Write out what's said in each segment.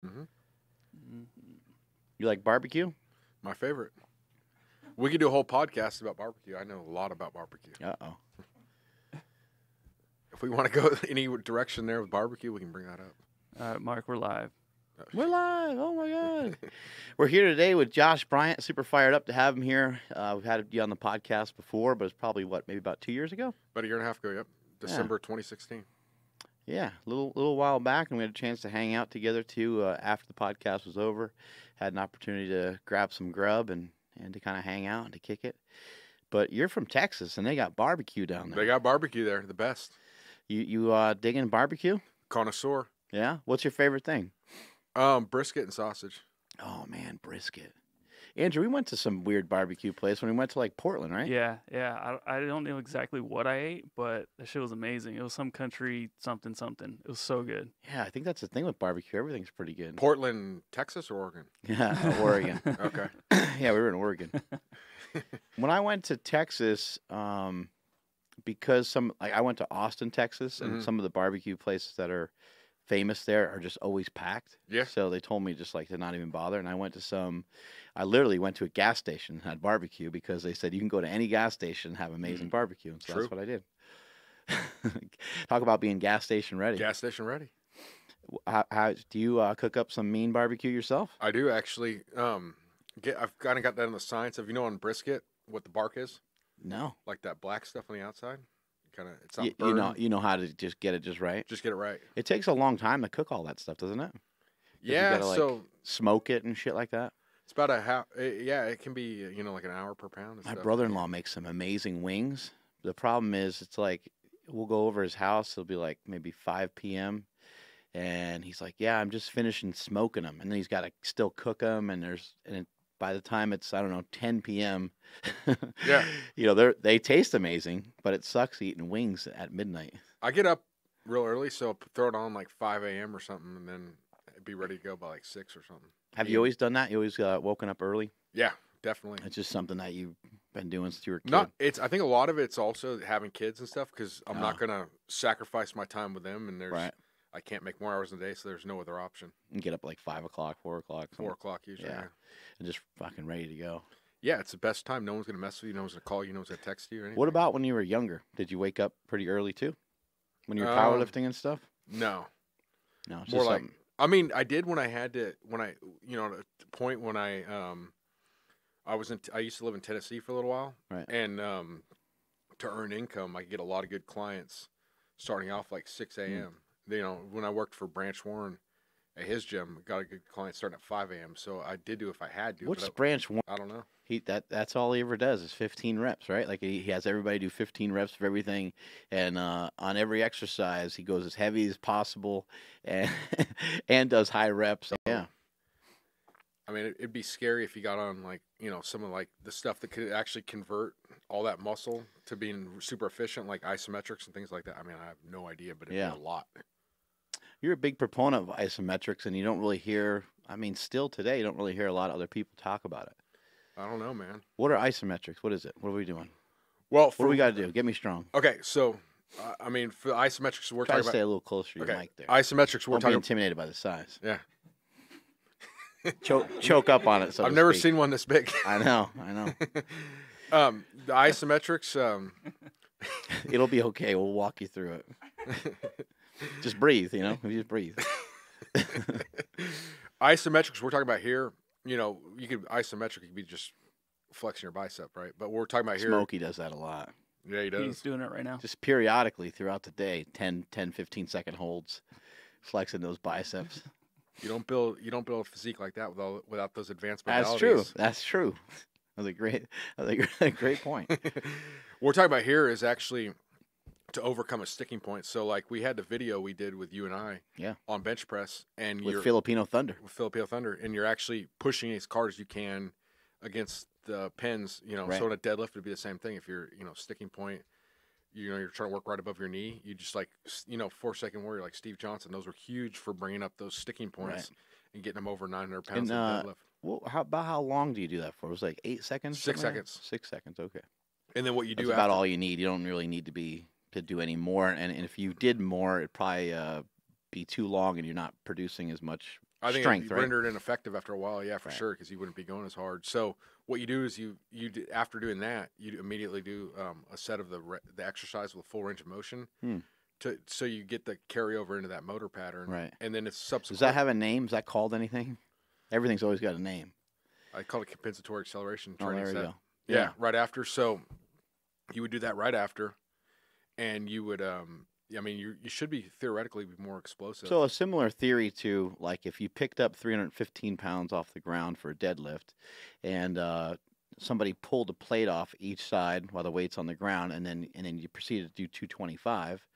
Mm-hmm. You like barbecue? My favorite. We could do a whole podcast about barbecue. I know a lot about barbecue. Uh-oh. If we want to go any direction there with barbecue, we can bring that up. All right, Mark, we're live. We're live. Oh, my God. We're here today with Josh Bryant. Super fired up to have him here. We've had you on the podcast before, but it's probably, maybe about 2 years ago? About a year and a half ago, yep. December 2016. Yeah, a little while back, and we had a chance to hang out together, too, after the podcast was over. Had an opportunity to grab some grub and to kind of hang out and to kick it. But you're from Texas, and they got barbecue down there. They got barbecue there, the best. You digging barbecue? Connoisseur. Yeah? What's your favorite thing? Brisket and sausage. Oh, man, brisket. Andrew, we went to some weird barbecue place when we went to, like, Portland, right? Yeah. I don't know exactly what I ate, but that shit was amazing. It was some country something. It was so good. Yeah, I think that's the thing with barbecue. Everything's pretty good. Portland, Texas or Oregon? Yeah, Oregon. Okay. Yeah, we were in Oregon. When I went to Texas, because I went to Austin, Texas, and some of the barbecue places that are famous there are just always packed. Yeah. So they told me just like to not even bother. And I literally went to a gas station and had barbecue because they said you can go to any gas station and have amazing barbecue. And so True. that's what I did. Talk about being gas station ready. Gas station ready. How do you cook up some mean barbecue yourself? I do actually. I've kind of got that in the science of, on brisket, what the bark is. No. Like that black stuff on the outside. It's not burned. You know how to just get it just right. Just get it right. It takes a long time to cook all that stuff, doesn't it? Yeah. You gotta, smoke it and shit like that. It's about a half. Yeah, it can be like an hour per pound. And My stuff. brother-in-law makes some amazing wings. The problem is, it's like we'll go over his house. It'll be like maybe 5 p.m. and he's like, "Yeah, I'm just finishing smoking them," and then he's got to still cook them. By the time it's 10 p.m. Yeah. They taste amazing, but it sucks eating wings at midnight. I get up real early, so throw it on like 5 a.m. or something, and then be ready to go by like 6 or something. Have you always done that? You always woken up early? Yeah, definitely. It's just something that you've been doing since you were a kid. I think a lot of it's also having kids and stuff because I'm not gonna sacrifice my time with them, and I can't make more hours in a day, so there's no other option. And get up like 5 o'clock, 4 o'clock. 4 o'clock usually. Yeah. And just fucking ready to go. Yeah, it's the best time. No one's gonna mess with you. No one's gonna call you. No one's gonna text you or anything. What about when you were younger? Did you wake up pretty early too? When you were powerlifting and stuff? No. No. It's more just like something. I mean, I did when I had to. When I, at the point when I used to live in Tennessee for a little while, right? And to earn income, I could get a lot of good clients starting off like 6 a.m. When I worked for Branch Warren at his gym, got a good client starting at 5 a.m. So I did do if I had to. What's Branch Warren? I don't know. That's all he ever does is 15 reps, right? Like he has everybody do 15 reps of everything, and on every exercise he goes as heavy as possible, and does high reps. Yeah. I mean, it'd be scary if you got on some of the stuff that could actually convert all that muscle to being super efficient, like isometrics and things like that. I mean, I have no idea, but it'd be a lot. You're a big proponent of isometrics, and you don't really hear. I mean, still today, you don't really hear a lot of other people talk about it. I don't know, man. What are isometrics? What is it? What are we doing? Well, what do we got to do? Get me strong. Okay, so I mean, for the isometrics, we're talking about. Stay a little closer to your mic there. Isometrics, we're talking. Don't be intimidated by the size. Yeah. choke up on it. I've never seen one this big. I know. The isometrics. It'll be okay. We'll walk you through it. Just breathe. Just breathe. Isometrics, we're talking about here. Isometric could be just flexing your bicep, right? But we're talking about here. Smokey does that a lot. Yeah, he does. He's doing it right now. Just periodically throughout the day, 10, 15-second holds, flexing those biceps. You don't build a physique like that without those advanced modalities. That's true. That's a great point. What we're talking about here is actually to overcome a sticking point. So, like, we had the video we did with you and I on bench press. And with Filipino Thunder. With Filipino Thunder. And you're actually pushing as hard as you can against the pins, Right. So in a deadlift, it'd be the same thing. If you're, sticking point, you're trying to work right above your knee. You just 4-second warrior like Steve Johnson. Those were huge for bringing up those sticking points and getting them over 900 pounds in deadlift. Well, how long do you do that for? It was like 8 seconds? 6 seconds. 6 seconds, okay. And then what you do That's about all you need. You don't really need to do any more. And if you did more, it'd probably be too long and you're not producing as much I think strength, it right? rendered ineffective after a while, yeah, for Right. sure, because you wouldn't be going as hard. So what you do is after doing that, you immediately do a set of the exercise with full range of motion, so you get the carryover into that motor pattern, Right. and then it's subsequent. Does that have a name? Is that called anything? Everything's always got a name. I call it compensatory acceleration Oh, training there you set. go. Yeah, right after. So you would do that right after, and you would I mean, you should be theoretically be more explosive. So a similar theory to like if you picked up 315 pounds off the ground for a deadlift, and somebody pulled a plate off each side while the weight's on the ground, and then you proceeded to do 225.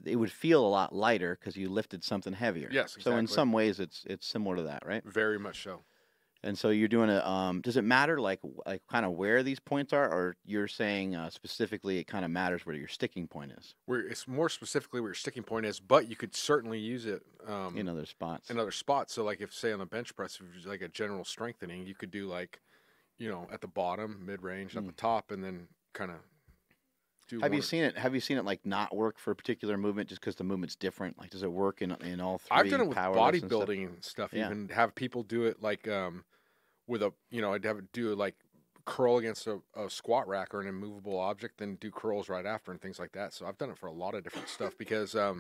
It would feel a lot lighter because you lifted something heavier. Yes, So in exactly. some ways, it's similar to that, right? Very much so. And so you're doing a. Does it matter like kind of where these points are, or you're saying specifically it kind of matters where your sticking point is? It's more specifically where your sticking point is, but you could certainly use it In other spots. in other spots. So like if say on the bench press, if it's like a general strengthening, you could do like, at the bottom, mid range, at the top, and then kind of do. Have you seen it? Have you seen it like not work for a particular movement just because the movement's different? Like, does it work in all three? I've done it with powerlifts bodybuilding and stuff. Yeah. Even have people do it like with a I'd have it do like curl against a squat rack or an immovable object, then do curls right after and things like that. So I've done it for a lot of different stuff because I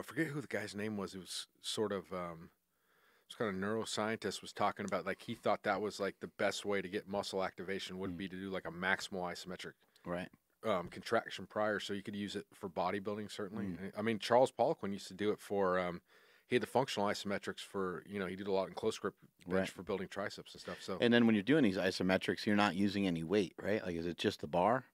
forget who the guy's name was. It was sort of this kind of neuroscientist was talking about like he thought that was like the best way to get muscle activation would be to do like a maximal isometric right? contraction prior, so you could use it for bodybuilding certainly. I mean, Charles Poliquin used to do it for he had the functional isometrics for he did a lot in close grip bench Right. for building triceps and stuff. So And then when you're doing these isometrics, you're not using any weight, right? Like, is it just the bar,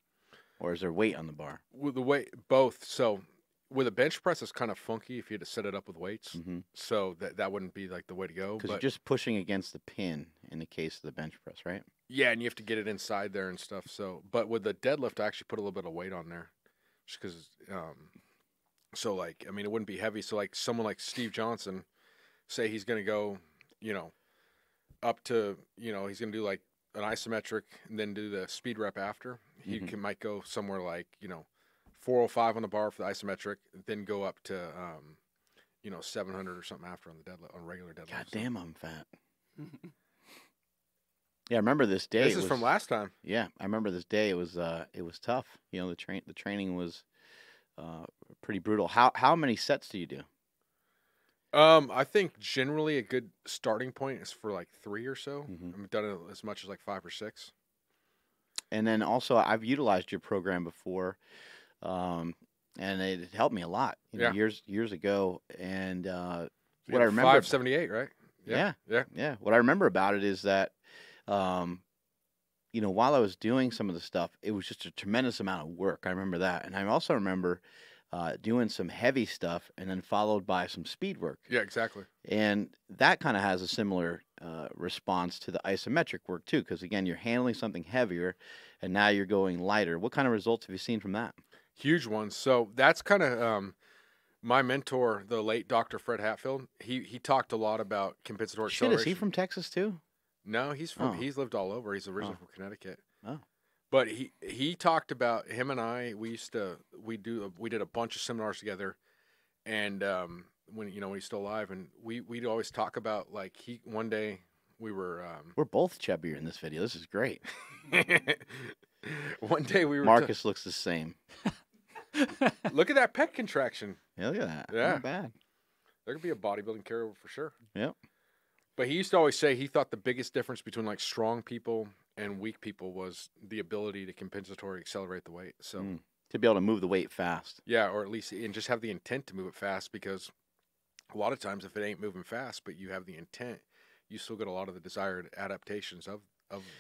or is there weight on the bar? with the weight, both. So with a bench press, it's kind of funky if you had to set it up with weights. Mm-hmm. So that wouldn't be like the way to go. Because But you're just pushing against the pin in the case of the bench press, right? yeah, and you have to get it inside there and stuff. So, but with the deadlift, I actually put a little bit of weight on there, just because. So like, I mean, it wouldn't be heavy. So like, someone like Steve Johnson, say he's going to go, up to, he's going to do like an isometric and then do the speed rep after. He might go somewhere like 405 on the bar for the isometric, then go up to 700 or something after on the deadlift, on regular deadlift. God damn, I'm fat. Yeah, I remember this day. This is from last time. Yeah, I remember this day. It was tough. The training was pretty brutal. How many sets do you do? I think generally a good starting point is for like 3 or so. I've done it as much as like 5 or 6. And then also, I've utilized your program before, and it helped me a lot. Years ago. And what I remember 578, right? Yeah. Yeah. What I remember about it is that, while I was doing some of the stuff, it was just a tremendous amount of work. I remember that, and I also remember doing some heavy stuff, and then followed by some speed work. Yeah, exactly. And that kind of has a similar response to the isometric work too, because again, you're handling something heavier, and now you're going lighter. What kind of results have you seen from that? Huge ones. So that's kind of my mentor, the late Dr. Fred Hatfield. He talked a lot about compensatory Shit, acceleration. is he from Texas too? No, he's he's lived all over. He's originally from Connecticut. Oh. But he talked about him and I. We did a bunch of seminars together, and when he's still alive, and we'd always talk about like one day we were. We're both chubbier in this video. This is great. One day we were. Marcus looks the same. Look at that pec contraction. Yeah, look at that. Yeah. Not bad. There could be a bodybuilding carryover for sure. Yep. But he used to always say he thought the biggest difference between like strong people and weak people was the ability to compensatory accelerate the weight. So to be able to move the weight fast. Yeah, or at least and just have the intent to move it fast, because a lot of times if it ain't moving fast, but you have the intent, you still get a lot of the desired adaptations of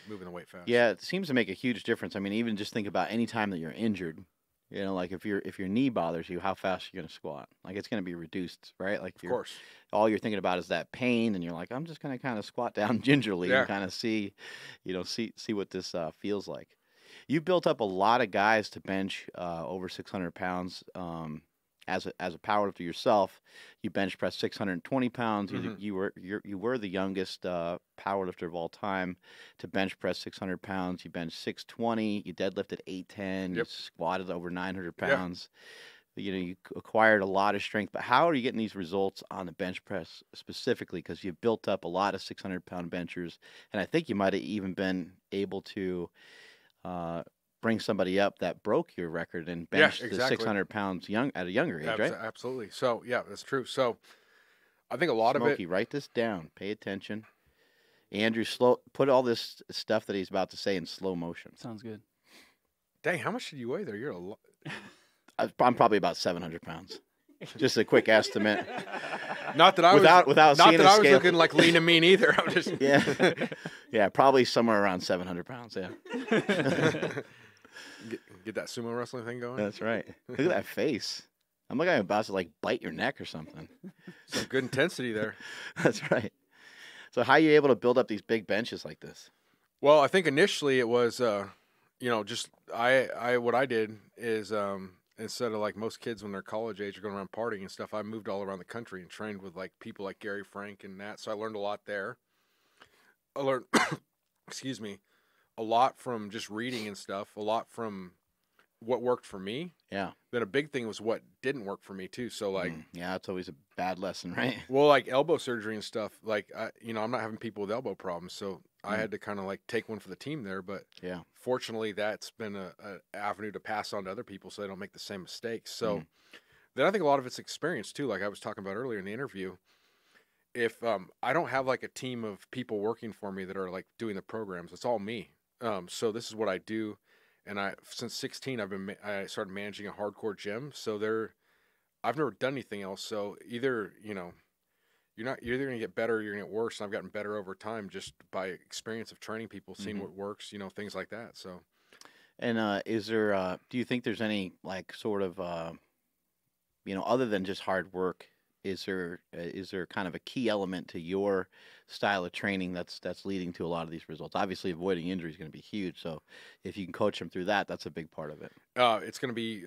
moving the weight fast. Yeah, it seems to make a huge difference. I mean, even just think about any time that you're injured. Like if your knee bothers you, how fast are you going to squat? Like it's going to be reduced, right? Like of course. All you're thinking about is that pain, and you're like, I'm just going to kind of squat down gingerly and kind of see what this feels like. You built up a lot of guys to bench over 600 pounds. As a powerlifter yourself, you bench press 620 pounds. You were the youngest powerlifter of all time to bench press 600 pounds. You benched 620. You deadlifted 810. Yep. You squatted over 900 pounds. you acquired a lot of strength, but how are you getting these results on the bench press specifically? Because you've built up a lot of 600-pound benchers, and I think you might have even been able to bring somebody up that broke your record and bench the 600 pounds at a younger age, right? Absolutely. So, yeah, that's true. So, I think a lot of it... Smokey, write this down. Pay attention. Andrew, put all this stuff that he's about to say in slow motion. Sounds good. Dang, how much did you weigh there? You're a lot... I'm probably about 700 pounds. Just a quick estimate. Not that I was without not seeing that a I was scale. looking like lean and mean either. I'm just yeah, probably somewhere around 700 pounds. Yeah. Get that sumo wrestling thing going. That's right. Look at that face. I'm like I'm about to like bite your neck or something. Some good intensity there. That's right. So how are you able to build up these big benches like this? Well, I think initially it was, just what I did is instead of like most kids when they're college age are going around partying and stuff, I moved all around the country and trained with like people like Gary Frank and that. So I learned a lot there. I learned, excuse me, a lot from just reading and stuff, a lot from what worked for me. Yeah. Then a big thing was what didn't work for me too. So like, yeah, it's always a bad lesson, right? Well, like elbow surgery and stuff, like, I'm not having people with elbow problems. So I had to kind of like take one for the team there. But yeah, fortunately that's been a avenue to pass on to other people so they don't make the same mistakes. So then I think a lot of it's experience too. Like I was talking about earlier in the interview, if I don't have like a team of people working for me that are like doing the programs, it's all me. So this is what I do. And since 16, I started managing a hardcore gym. So I've never done anything else. So either, you're either going to get better or you're going to get worse. And I've gotten better over time just by experience of training people, seeing what works, things like that. So, and is there, do you think there's any like sort of, other than just hard work, is there kind of a key element to your style of training that's leading to a lot of these results? Obviously, avoiding injury is going to be huge. So if you can coach them through that, that's a big part of it. It's going to be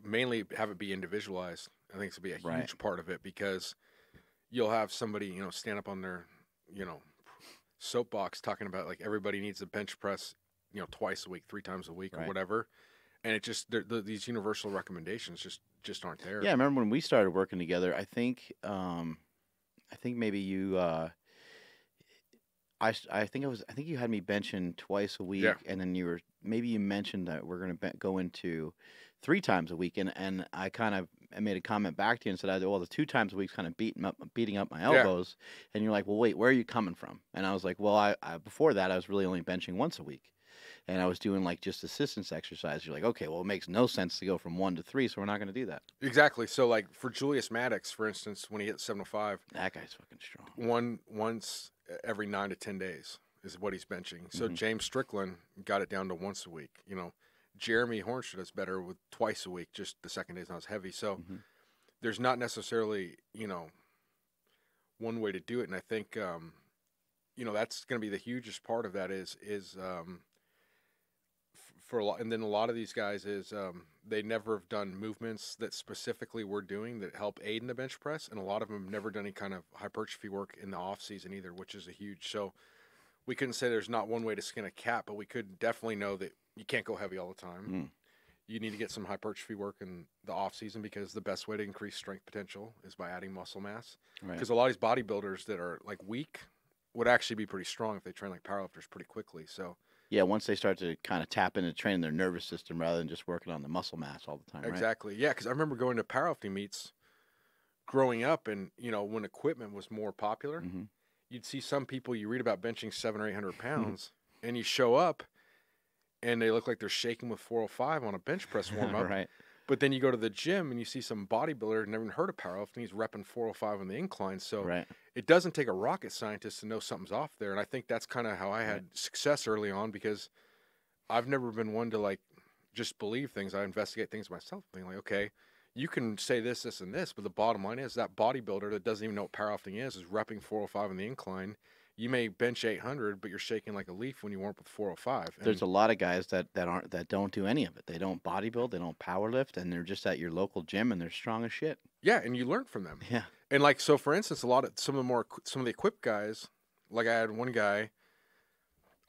mainly have it be individualized. I think it's going to be a huge part of it because you'll have somebody, stand up on their, soapbox talking about like everybody needs a bench press, twice a week, 3 times a week or whatever. And it just, these universal recommendations just aren't there. Yeah, I remember when we started working together, I think maybe you, I think you had me benching twice a week, and then you mentioned that we're going to go into 3 times a week, and I made a comment back to you and said, well, the 2 times a week's kind of beating up my elbows, and you're like, well, wait, where are you coming from? And I was like, well, I before that I was really only benching once a week. And I was doing like just assistance exercise. You're like, okay, well, it makes no sense to go from 1 to 3, so we're not going to do that. Exactly. So like for Julius Maddox, for instance, when he hit 705, that guy's fucking strong. Once every 9 to 10 days is what he's benching. So James Strickland got it down to once a week. Jeremy Hornstead does better with twice a week, just the second day's not as heavy. So there's not necessarily, one way to do it. And I think, that's going to be the hugest part of that is for a lot, and then a lot of these guys is they never have done movements that specifically we're doing that help aid in the bench press, and a lot of them have never done any kind of hypertrophy work in the off season either, which is a huge. So we couldn't say there's not one way to skin a cat, but we could definitely know that you can't go heavy all the time. You need to get some hypertrophy work in the off season because the best way to increase strength potential is by adding muscle mass. Because a lot of these bodybuilders that are like weak would actually be pretty strong if they train like powerlifters pretty quickly. So. Yeah, once they start to kind of tap into training their nervous system rather than just working on the muscle mass all the time, Exactly. Yeah, because I remember going to powerlifting meets growing up, and, when equipment was more popular, you'd see some people you read about benching 700 or 800 pounds, and you show up, and they look like they're shaking with 405 on a bench press warm-up. But then you go to the gym, and you see some bodybuilder, never even heard of powerlifting, he's repping 405 on the incline. So it doesn't take a rocket scientist to know something's off there. And I think that's kind of how I had success early on, because I've never been one to like just believe things. I investigate things myself, being like, okay, you can say this, this, and this, but the bottom line is that bodybuilder that doesn't even know what powerlifting is repping 405 on the incline. You may bench 800, but you're shaking like a leaf when you warm up with 405. And there's a lot of guys that don't do any of it. They don't bodybuild, they don't powerlift, and they're just at your local gym and they're strong as shit. Yeah, and you learn from them. Yeah. And like, so for instance, some of the equipped guys, like I had one guy,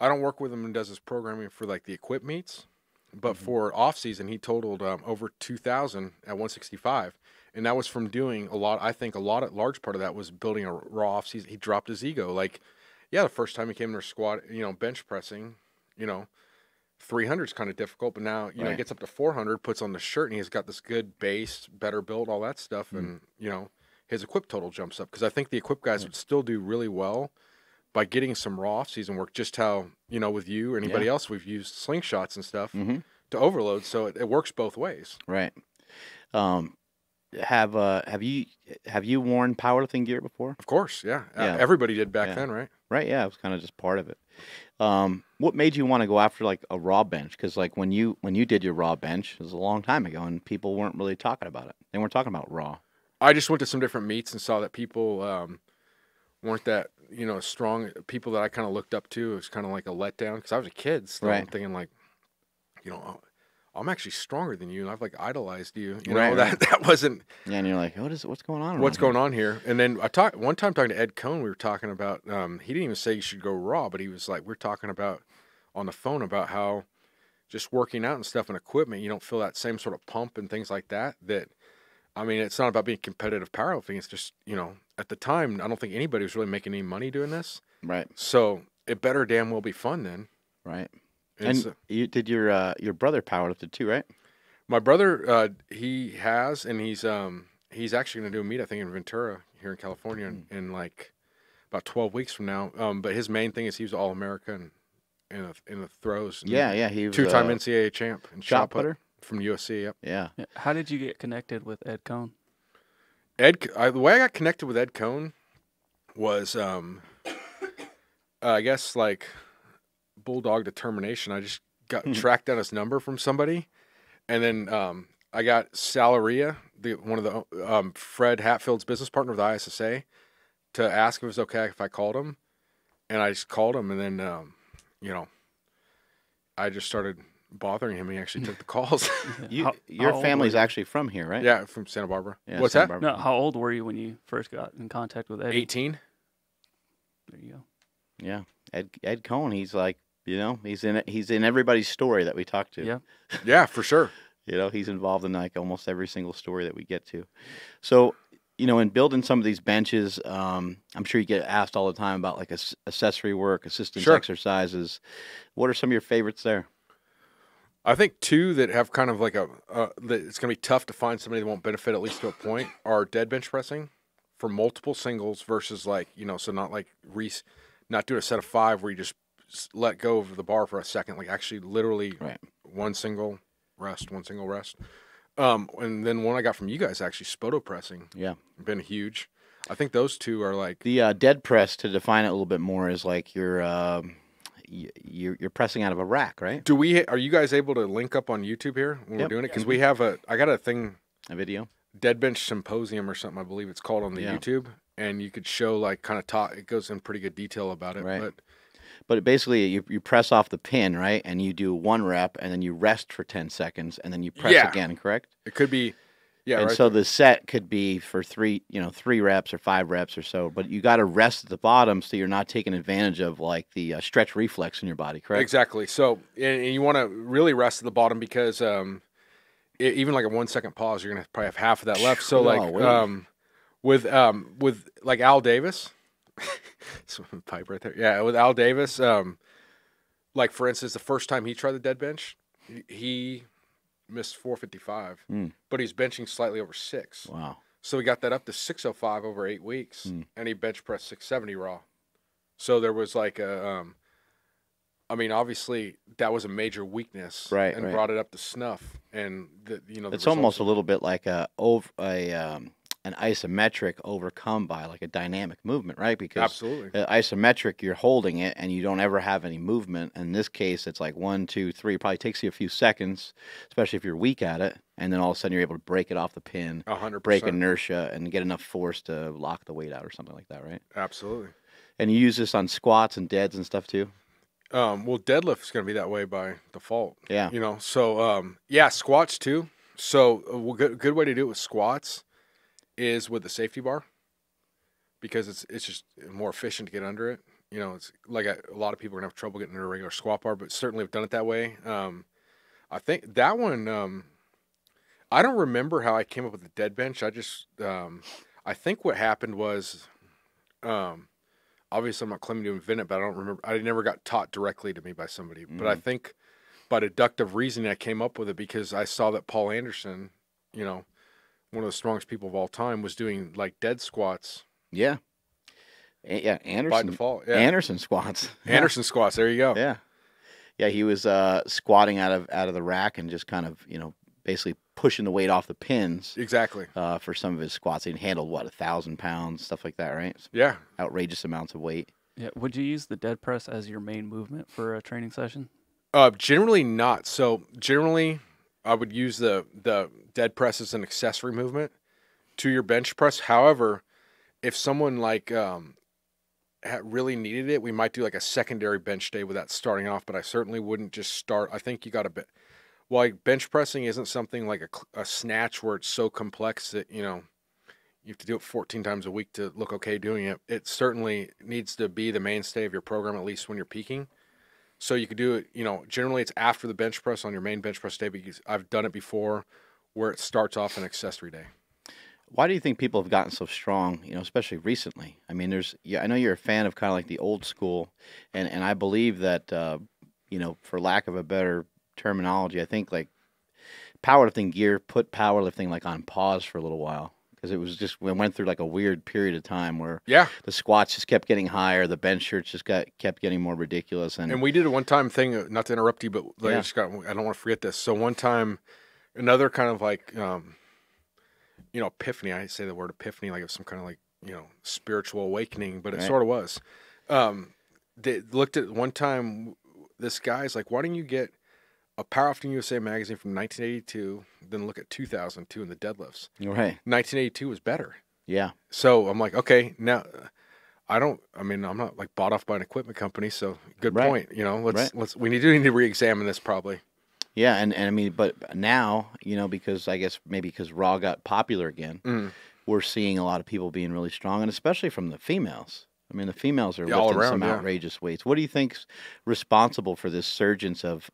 I don't work with him and does his programming for like the equip meets, but for off season, he totaled over 2,000 at 165. And that was from doing a lot. I think large part of that was building a raw off season. He dropped his ego. Like, yeah, the first time he came to squat, bench pressing, 300 is kind of difficult, but now, he gets up to 400, puts on the shirt, and he's got this good base, better build, all that stuff. And, his equip total jumps up. Because I think the equip guys would still do really well by getting some raw off-season work, just how, with you or anybody else, we've used slingshots and stuff to overload. So it works both ways. Right. Have you worn powerlifting gear before? Of course, yeah. Everybody did back then, right? Right, yeah. It was kind of just part of it. What made you want to go after like a raw bench? Because like when you did your raw bench, it was a long time ago, and people weren't really talking about it. They weren't talking about raw. I just went to some different meets and saw that people weren't that strong. People that I kind of looked up to. It was kind of like a letdown because I was a kid still. I'm thinking like, I'm actually stronger than you, and I've like idolized you. You know that wasn't. Yeah, and you're like, what's going on? What's going on here? And then one time talking to Ed Cohn, we were talking about. He didn't even say you should go raw, but he was like, we're talking about on the phone about how just working out and stuff and equipment, you don't feel that same sort of pump and things like that. I mean, it's not about being competitive powerlifting. It's just, at the time, I don't think anybody was really making any money doing this. Right. So it better damn well be fun then. Right. And you did your brother powerlifted too, right? My brother, he has, and he's actually going to do a meet, I think, in Ventura here in California in like about 12 weeks from now. But his main thing is he was All-American in the throws. Yeah. He was two-time NCAA champ and shot putter from USC. Yep. Yeah. How did you get connected with Ed Cohn? The way I got connected with Ed Cohn was, I guess, like bulldog determination. I just got tracked down his number from somebody, and then I got Salaria, one of the Fred Hatfield's business partner with the ISSA, to ask if it was okay if I called him, and I just called him, and then I just started bothering him. He actually took the calls. Your family's actually from here, right? Yeah, from Santa Barbara. Yeah, What's Santa that? Barbara. No, how old were you when you first got in contact with Ed? 18. There you go. Yeah, Ed Cohn. He's like, he's in everybody's story that we talk to. Yeah. Yeah, for sure. He's involved in like almost every single story that we get to. So, in building some of these benches, I'm sure you get asked all the time about like accessory work, assistance exercises. What are some of your favorites there? I think two that have kind of like that it's going to be tough to find somebody that won't benefit at least to a point are dead bench pressing for multiple singles versus like, so not like not doing a set of 5 where you just let go of the bar for a second, like actually literally one single rest. And then one I got from you guys actually, Spoto pressing. Yeah. Been huge. I think those two are like the dead press. To define it a little bit more is like you're pressing out of a rack, right? Are you guys able to link up on YouTube here when we're doing it? Because we have I got a video, Dead Bench Symposium or something, I believe it's called, on the YouTube, and you could show like kind of talk. It goes in pretty good detail about it, right? But basically, you press off the pin, right, and you do 1 rep, and then you rest for 10 seconds, and then you press again, correct? It could be. Yeah, and right so there. the set could be for 3 reps or 5 reps or so, but you got to rest at the bottom so you're not taking advantage of like the stretch reflex in your body, correct? Exactly. So, and you want to really rest at the bottom because even like a 1 second pause, you're gonna probably have half of that left. So with like Al Davis, pipe right there. Yeah, with Al Davis, like for instance, the first time he tried the dead bench, he missed 455, but he's benching slightly over 6. Wow. So he got that up to 605 over 8 weeks, and he bench pressed 670 raw. So there was like obviously that was a major weakness, right? And brought it up to snuff. And it's almost a little bit like an isometric overcome by like a dynamic movement, right? Because absolutely, isometric, you're holding it and you don't ever have any movement. In this case, it's like 1, 2, 3. It probably takes you a few seconds, especially if you're weak at it, and then all of a sudden you're able to break it off the pin, 100%, break inertia, and get enough force to lock the weight out or something like that, right? Absolutely. And you use this on squats and deads and stuff too. Well, deadlift is going to be that way by default. Yeah. So squats too. So a good way to do it with squats is with the safety bar, because it's just more efficient to get under it. It's like a lot of people are gonna have trouble getting under a regular squat bar, but certainly I've done it that way. I think that one. I don't remember how I came up with the dead bench. I just, I think what happened was, obviously I'm not claiming to invent it, but I don't remember. I never got taught directly to me by somebody. But I think by deductive reasoning, I came up with it because I saw that Paul Anderson, you know, one of the strongest people of all time, was doing like dead squats. Yeah. Yeah, Anderson. By default, yeah. Anderson squats. Anderson squats. There you go. Yeah. Yeah, he was squatting out of the rack and just kind of, basically pushing the weight off the pins. Exactly. For some of his squats. He handled, 1,000 pounds, stuff like that, right? Yeah. Outrageous amounts of weight. Yeah. Would you use the dead press as your main movement for a training session? Generally not. So generally, I would use the dead press as an accessory movement to your bench press. However, if someone like really needed it, we might do like a secondary bench day with that starting off. But I certainly wouldn't just start. I think you got to like bench pressing isn't something like a snatch where it's so complex that you have to do it 14 times a week to look okay doing it. It certainly needs to be the mainstay of your program, at least when you're peaking. So you could do it, generally it's after the bench press on your main bench press day, because I've done it before where it starts off an accessory day. Why do you think people have gotten so strong, especially recently? I mean, I know you're a fan of kind of like the old school, and I believe that, for lack of a better terminology, I think like powerlifting gear put powerlifting like on pause for a little while. Because it was just, we went through like a weird period of time where the squats just kept getting higher, the bench shirts just kept getting more ridiculous, and we did a one-time thing. Not to interrupt you, but I don't want to forget this. So one time, another kind of like, epiphany. I say the word epiphany like it was some kind of like spiritual awakening, but it sort of was. They looked at one time. This guy's like, "Why don't you get a Powerlifting USA magazine from 1982, then look at 2002 in the deadlifts." Right. 1982 was better. Yeah. So I'm like, okay, now I'm not like bought off by an equipment company, so good point. We need to re-examine this probably. Yeah, and I mean, but now, because I guess maybe because Raw got popular again, we're seeing a lot of people being really strong, and especially from the females. I mean, the females are lifting some outrageous weights. What do you think's responsible for this surgence of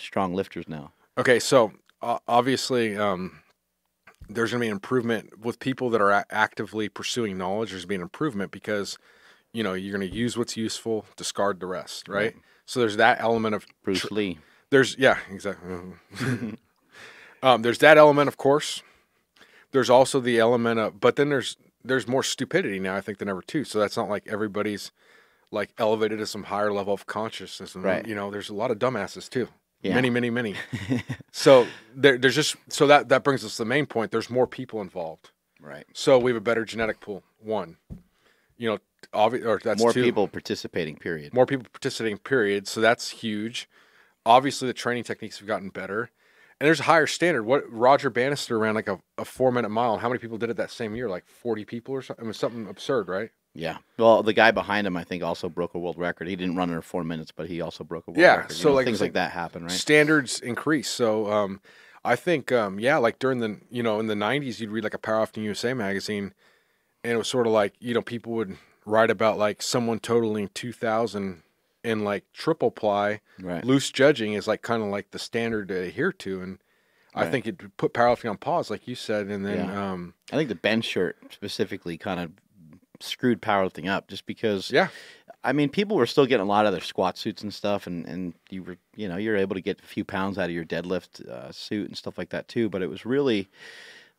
strong lifters now? Okay, so obviously there's going to be an improvement with people that are actively pursuing knowledge. There's going to be an improvement because, you're going to use what's useful, discard the rest, right? So there's that element of Bruce Lee. Exactly. There's that element, of course. There's also the element of, but then there's more stupidity now, I think, than ever too. So that's not like everybody's like elevated to some higher level of consciousness. And there's a lot of dumbasses too. Yeah. Many. So there's just, so that brings us to the main point. There's more people involved. Right. So we have a better genetic pool. One, or that's more two. People participating, period. More people participating, period. So that's huge. Obviously the training techniques have gotten better. And there's a higher standard. What Roger Bannister ran like a 4-minute mile. How many people did it that same year? Like 40 people or something? It was something absurd, right? Yeah. Well, the guy behind him, I think, also broke a world record. He didn't run under 4 minutes, but he also broke a world record. So like things like that happen, right? Standards increase. So I think, like during the, in the 90s, you'd read like a Powerlifting USA magazine, and it was sort of like, people would write about like someone totaling 2,000 in like triple ply. Right. Loose judging is like kind of like the standard to adhere to, and I think it put powerlifting on pause, like you said. And then I think the bench shirt specifically kind of screwed powerlifting up, just because. Yeah. I mean, people were still getting a lot of their squat suits and stuff, and you were, you're able to get a few pounds out of your deadlift suit and stuff like that too. But it was really.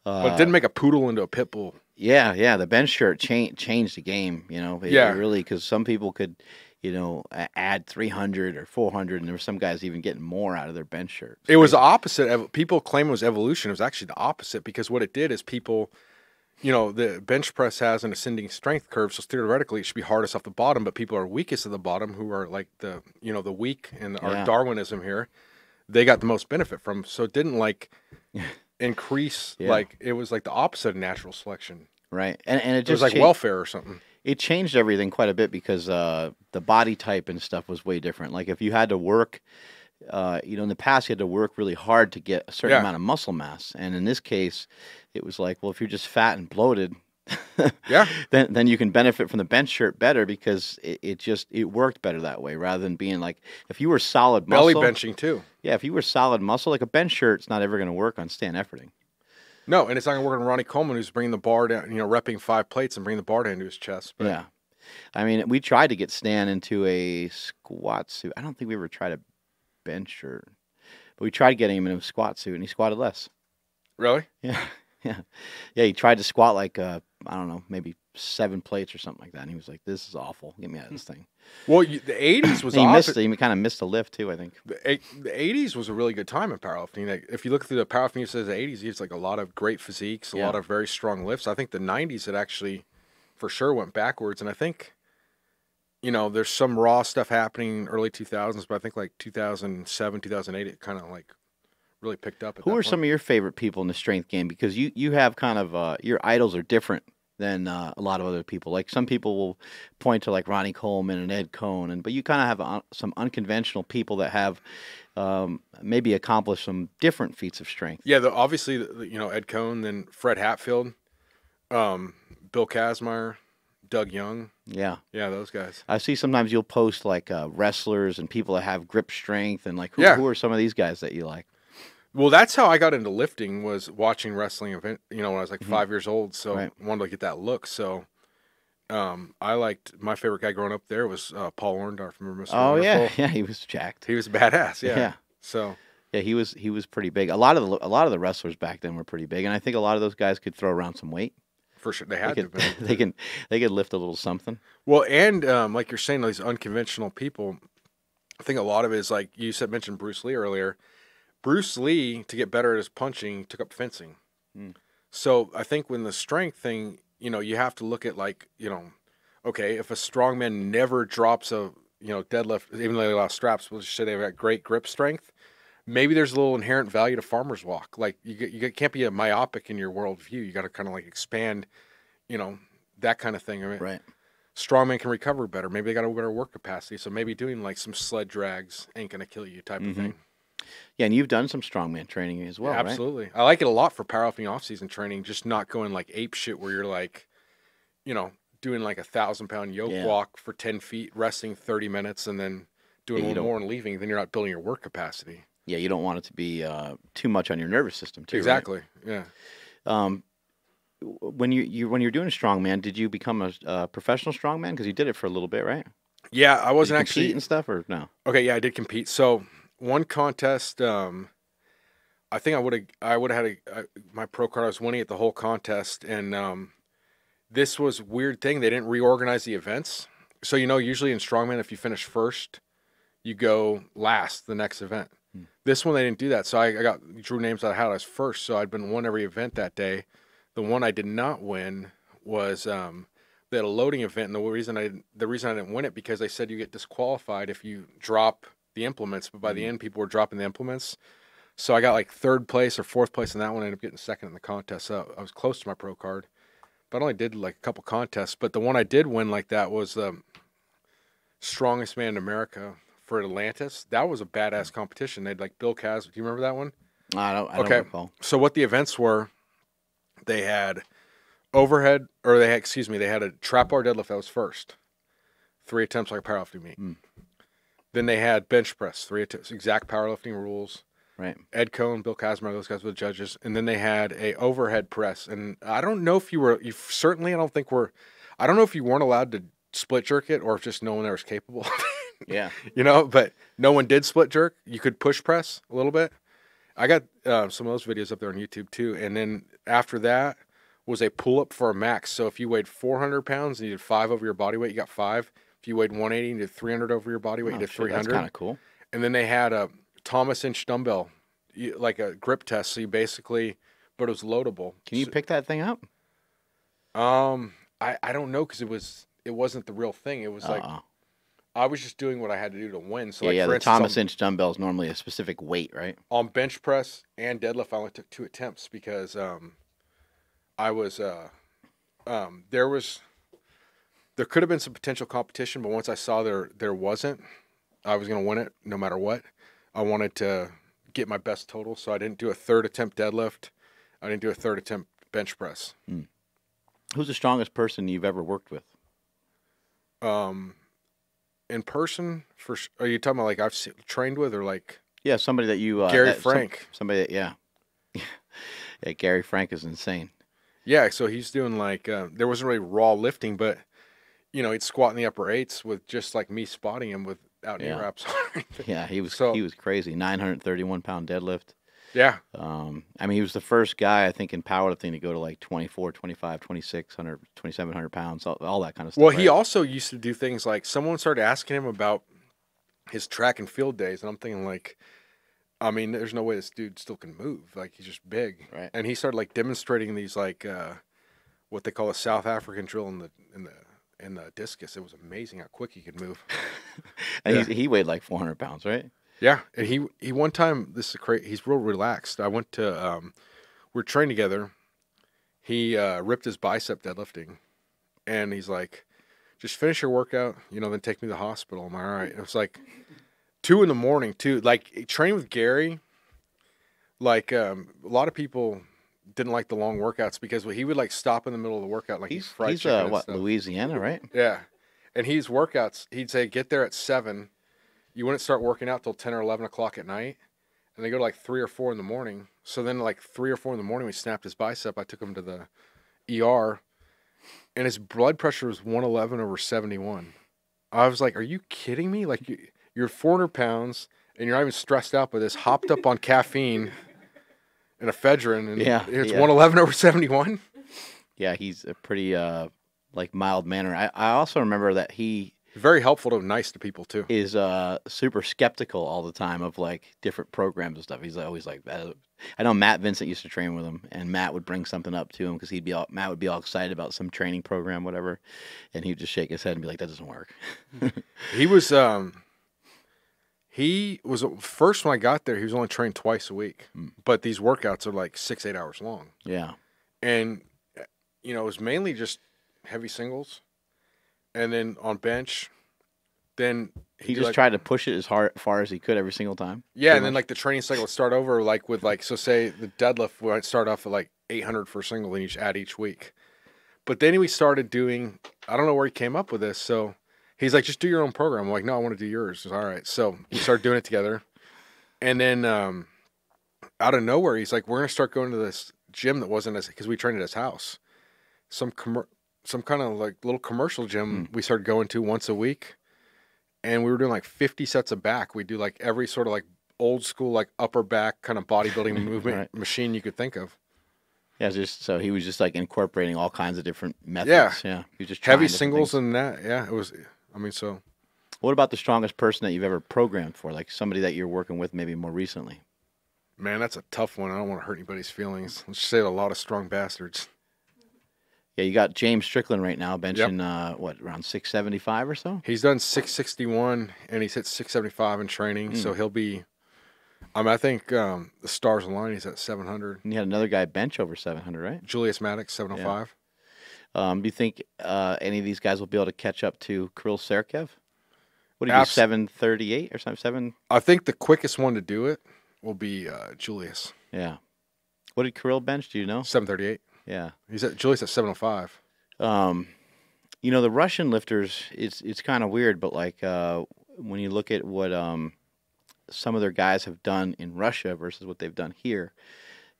But it didn't make a poodle into a pit bull. Yeah. The bench shirt changed the game. It really, because some people could. Add 300 or 400, and there were some guys even getting more out of their bench shirts. It was the opposite. People claim it was evolution. It was actually the opposite, because what it did is people, the bench press has an ascending strength curve, so theoretically it should be hardest off the bottom, but people are weakest at the bottom, who are like the weak, and our Darwinism here, they got the most benefit from. So it didn't like increase, like it was like the opposite of natural selection. Right. And it just was like welfare or something. It changed everything quite a bit, because the body type and stuff was way different. Like if you had to work, in the past you had to work really hard to get a certain amount of muscle mass. And in this case, it was like, well, if you're just fat and bloated, Yeah. then you can benefit from the bench shirt better because it worked better that way rather than being like if you were solid Belly muscle. benching too. Yeah, if you were solid muscle, like a bench shirt's not ever going to work on stand efforting. No, and it's not going to work on Ronnie Coleman, who's bringing the bar down, repping 5 plates and bringing the bar down to his chest. But Yeah. I mean, we tried to get Stan into a squat suit. I don't think we ever tried a bench shirt. But we tried getting him in a squat suit, and he squatted less. Really? Yeah. Yeah. Yeah, he tried to squat like, I don't know, maybe 7 plates or something like that. And he was like, this is awful. Get me out of this thing. Well, the 80s was he kind of missed a lift, too, I think. The 80s was a really good time in powerlifting. Like, if you look through the powerlifting of the 80s, it's like a lot of great physiques, a lot of very strong lifts. I think the 90s, it actually, for sure, went backwards. And I think, there's some raw stuff happening in early 2000s, but I think like 2007, 2008, it kind of like really picked up. Who are some of your favorite people in the strength game? Because you have kind of your idols are different than a lot of other people. Like some people will point to like Ronnie Coleman and Ed Cohn, but you kind of have some unconventional people that have maybe accomplished some different feats of strength. Yeah, obviously, Ed Cohn, then Fred Hatfield, Bill Kazmaier, Doug Young. Yeah. Yeah, those guys. I see sometimes you'll post like wrestlers and people that have grip strength and like who are some of these guys that you like? Well, that's how I got into lifting, was watching wrestling event, when I was like 5 years old. So I wanted to get that look. So I liked, my favorite guy growing up there was Paul Orndorff. Remember Mr. Oh, Wonderful? yeah, he was jacked. He was badass, yeah. So yeah, he was pretty big. A lot of the wrestlers back then were pretty big, and I think a lot of those guys could throw around some weight. For sure, they had to. They could lift a little something. Well, and like you're saying, these unconventional people, I think a lot of it is like you mentioned Bruce Lee earlier. Bruce Lee, to get better at his punching, took up fencing. So I think when the strength thing, you have to look at like, okay, if a strongman never drops a, deadlift, even though they lost straps, we'll just say they've got great grip strength. Maybe there's a little inherent value to farmer's walk. Like you can't be a myopic in your worldview. You got to kind of like expand, that kind of thing. I mean, right. Strongman can recover better. Maybe they got a better work capacity. So maybe doing like some sled drags ain't gonna kill you type of thing. Yeah, and you've done some strongman training as well, yeah, absolutely. Right? I like it a lot for powerlifting off-season training, just not going like ape shit where you're like, doing like 1,000-pound yoke walk for 10 feet, resting 30 minutes, and then doing a little more and leaving. Then you're not building your work capacity. Yeah, you don't want it to be too much on your nervous system, too. Exactly. Right? Yeah. When you're doing strongman, did you become a professional strongman? Because you did it for a little bit, right? Yeah, I wasn't did you compete and stuff, or no? Okay, yeah, I did compete. So one contest, I think I would have had my pro card. I was winning at the whole contest, and this was a weird thing. They didn't reorganize the events. So usually in strongman, if you finish first, you go last the next event. This one they didn't do that, so I drew names that I had. I was first, so I'd been won every event that day. The one I did not win was they had a loading event, and the reason I didn't win it because they said you get disqualified if you drop the implements. But by the end, people were dropping the implements, so I got like 3rd place or 4th place in that one. I ended up getting 2nd in the contest, so I was close to my pro card, but I only did like a couple contests. But the one I did win like that was Strongest Man in America for Atlantis. That was a badass competition. They'd like Bill Kaz. Do you remember that one? I don't recall. So what the events were, they had overhead, or they had a trap bar deadlift that was first. 3 attempts like a powerlifting meet. Then they had bench press, 3 attempts, exact powerlifting rules. Right. Ed Cohn, Bill Kazmaier, those guys were the judges. And then they had a overhead press. And I don't know if I don't know if you weren't allowed to split jerk it or if just no one there was capable of it. Yeah. But no one did split jerk. You could push press a little bit. I got some of those videos up there on YouTube too. And then after that was a pull up for a max. So if you weighed 400 pounds and you did 5 over your body weight, you got 5. If you weighed 180 and you did 300 over your body weight, you did 300. That's kind of cool. And then they had a Thomas inch dumbbell, like a grip test. So you basically, but it was loadable. Can you pick that thing up? I don't know because it wasn't the real thing. It was like I was just doing what I had to do to win. So yeah, like, for the instance, Thomas inch dumbbell is normally a specific weight, right? On bench press and deadlift, I only took 2 attempts because I was there could have been some potential competition, but once I saw there wasn't, I was going to win it no matter what. I wanted to get my best total, so I didn't do a 3rd attempt deadlift. I didn't do a 3rd attempt bench press. Who's the strongest person you've ever worked with? In person, are you talking about like I've trained with, or like? Yeah, somebody that you Gary Frank. Somebody that yeah, yeah. Gary Frank is insane. Yeah, so he's doing like there wasn't really raw lifting, but he'd squat in the upper eights with just like me spotting him without knee wraps on. Yeah, he was crazy. 931-pound deadlift. Yeah. I mean, he was the first guy, I think, in powerlifting to go to like 24, 25, 2,600, 2,700 pounds, all that kind of stuff. Well, he also used to do things like someone started asking him about his track and field days, and I'm thinking like, I mean, there's no way this dude still can move. Like, he's just big. Right. And he started like demonstrating these like what they call a South African drill in the discus. It was amazing how quick he could move. And he weighed like 400 pounds, right? Yeah, and he one time, this is crazy. He's real relaxed. I went to we were training together. He ripped his bicep deadlifting, and he's like, "Just finish your workout, then take me to the hospital." Am I all right? It was like 2 a.m. too. Like training with Gary. Like a lot of people didn't like the long workouts because he would like stop in the middle of the workout, like he's fried chicken. He's Louisiana, right? Yeah, and his workouts, he'd say, "Get there at 7." You wouldn't start working out till 10 or 11 o'clock at night, and they go to like 3 or 4 in the morning. So then like 3 or 4 in the morning, we snapped his bicep. I took him to the ER, and his blood pressure was 111/71. I was like, "Are you kidding me? Like you're 400 pounds, and you're not even stressed out by this, hopped up on caffeine and ephedrine, and it's 111/71." Yeah, he's a pretty like mild manner. I also remember that he very helpful to nice to people too. Is super skeptical all the time of like different programs and stuff. He's always like that. I know Matt Vincent used to train with him, and Matt would bring something up to him because Matt would be all excited about some training program, whatever, and he'd just shake his head and be like, "That doesn't work." He was first when I got there. He was only trained twice a week, but these workouts are like 6-8 hours long. Yeah, and it was mainly just heavy singles. And then on bench, then he just tried to push it as far as he could every single time. Yeah, and then like the training cycle would start over like with like, so say the deadlift would start off at like 800 for a single, and you just add each week. But then we started doing, I don't know where he came up with this. So he's like, "Just do your own program." I'm like, "No, I want to do yours." He's all right. So we started doing it together. And then out of nowhere, he's like, "We're going to start going to this gym that wasn't because we trained at his house. Some kind of like little commercial gym we started going to once a week, and we were doing like 50 sets of back. We do like every sort of like old school like upper back kind of bodybuilding movement machine you could think of. Yeah, so he was just like incorporating all kinds of different methods. Yeah, he was just heavy singles and that. Yeah, it was. I mean, so. What about the strongest person that you've ever programmed for? Like somebody that you're working with maybe more recently. Man, that's a tough one. I don't want to hurt anybody's feelings. Let's say a lot of strong bastards. Yeah, you got James Strickland right now benching, around 675 or so? He's done 661, and he's hit 675 in training, so he'll be, I think the stars align. He's at 700. And you had another guy bench over 700, right? Julius Maddox, 705. Yeah. Do you think any of these guys will be able to catch up to Kirill Serkev? What do you do, 738 or something? I think the quickest one to do it will be Julius. Yeah. What did Kirill bench, do you know? 738. Yeah, Julius at 705. The Russian lifters, it's kind of weird, but like when you look at what some of their guys have done in Russia versus what they've done here,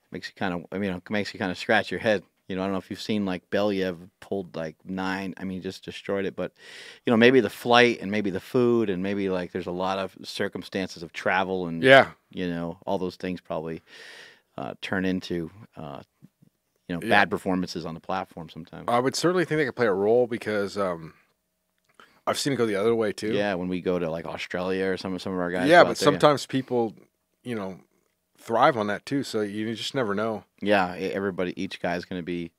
it makes you kind of scratch your head. I don't know if you've seen like Belyev pulled like 9. I mean, just destroyed it. But maybe the flight and maybe the food and maybe like there's a lot of circumstances of travel and all those things probably turn into. Bad performances on the platform sometimes. I would certainly think they could play a role because I've seen it go the other way too. Yeah, when we go to like Australia or some of our guys. Yeah, but sometimes people, thrive on that too. So you just never know. Yeah, each guy's gonna be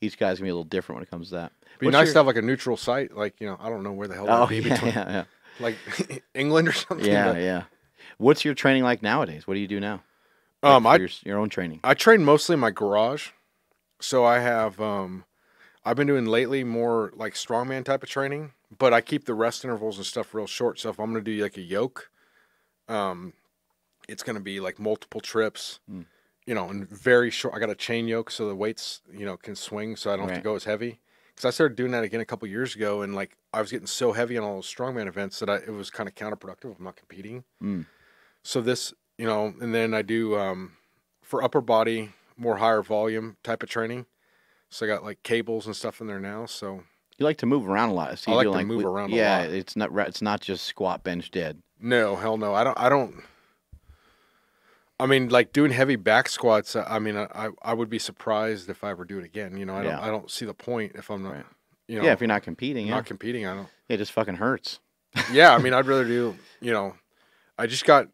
a little different when it comes to that. It'd be nice to have like a neutral site, like I don't know where the hell that'd be between, like England or something. Yeah. What's your training like nowadays? What do you do now? Your own training. I train mostly in my garage. So I have, I've been doing lately more like strongman type of training, but I keep the rest intervals and stuff real short. So if I'm going to do like a yoke, it's going to be like multiple trips, and very short. I got a chain yoke so the weights, can swing so I don't have to go as heavy. Because I started doing that again a couple years ago, and like I was getting so heavy on all those strongman events that it was kind of counterproductive. I'm not competing. So this, and then I do for upper body, more higher volume type of training. So I got like cables and stuff in there now. So you like to move around a lot. So I like to move around a lot. Yeah, it's not just squat, bench, dead. No, hell no. I don't. I mean, like doing heavy back squats. I mean, I would be surprised if I ever do it again. I don't see the point if I'm not. Yeah, if you're not competing. Not competing, I don't. It just fucking hurts. Yeah, I mean, I'd rather do. I just got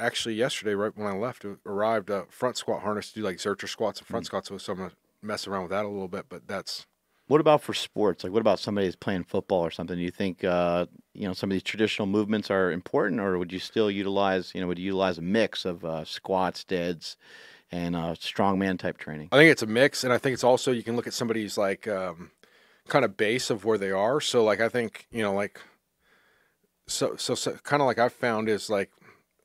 actually yesterday, right when I left, arrived a front squat harness to do like Zercher squats and front squats. So I'm gonna mess around with that a little bit, but that's. What about for sports? Like, what about somebody who's playing football or something? Do you think, some of these traditional movements are important, or would you still utilize, would you utilize a mix of squats, deads, and strongman type training? I think it's a mix, and I think it's also you can look at somebody's like kind of base of where they are. So like I think like so kind of like I've found is like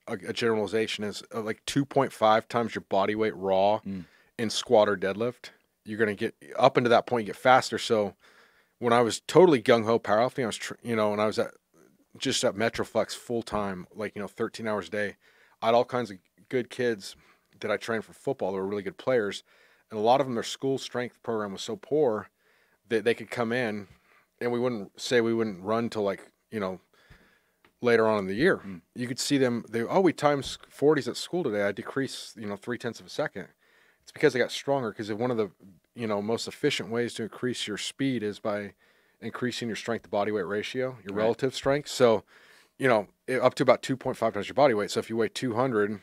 a generalization is like 2.5 times your body weight raw in squat or deadlift. You're going to get up into that point, you get faster. So when I was totally gung-ho powerlifting, I was, and I was just at Metroflex full time, like, 13 hours a day. I had all kinds of good kids that I trained for football that were really good players. And a lot of them, their school strength program was so poor that they could come in and we wouldn't run till like, later on in the year. You could see them, we times 40s at school today. I decreased, 0.3 of a second. It's because I got stronger because one of the, most efficient ways to increase your speed is by increasing your strength to body weight ratio, your relative strength. So, up to about 2.5 times your body weight. So if you weigh 200,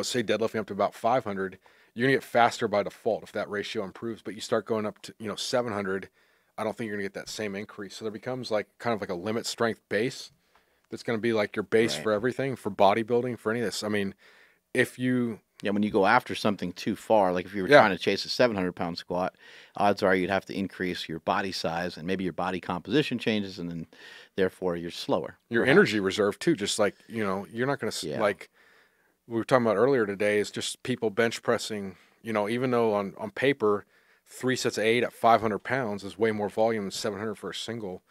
say deadlifting up to about 500, you're going to get faster by default if that ratio improves. But you start going up to, 700, I don't think you're going to get that same increase. So there becomes like kind of like a limit strength base that's going to be like your base for everything, for bodybuilding, for any of this. I mean, if you... Yeah, when you go after something too far, like if you were trying to chase a 700-pound squat, odds are you'd have to increase your body size and maybe your body composition changes, and then therefore you're slower. Your energy reserve too, just like, you're not going to, like we were talking about earlier today, is just people bench pressing, even though on paper, 3 sets of 8 at 500 pounds is way more volume than 700 for a single.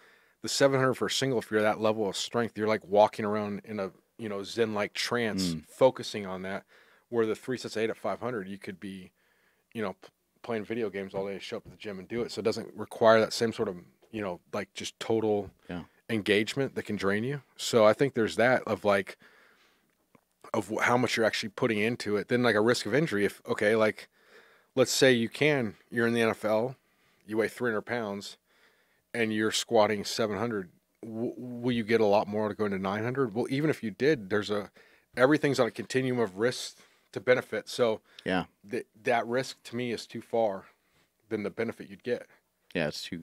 The 700 for a single, if you're that level of strength, you're like walking around in a, Zen-like trance, focusing on that. Where the 3 sets of 8 at 500, you could be, playing video games all day, show up at the gym and do it. So it doesn't require that same sort of, like just total engagement that can drain you. So I think there's that of how much you're actually putting into it. Then like a risk of injury. Like let's say you're in the NFL, you weigh 300 pounds and you're squatting 700. Will you get a lot more to go into 900? Well, even if you did, everything's on a continuum of risk to benefit. So that risk to me is too far than the benefit you'd get. Yeah, it's too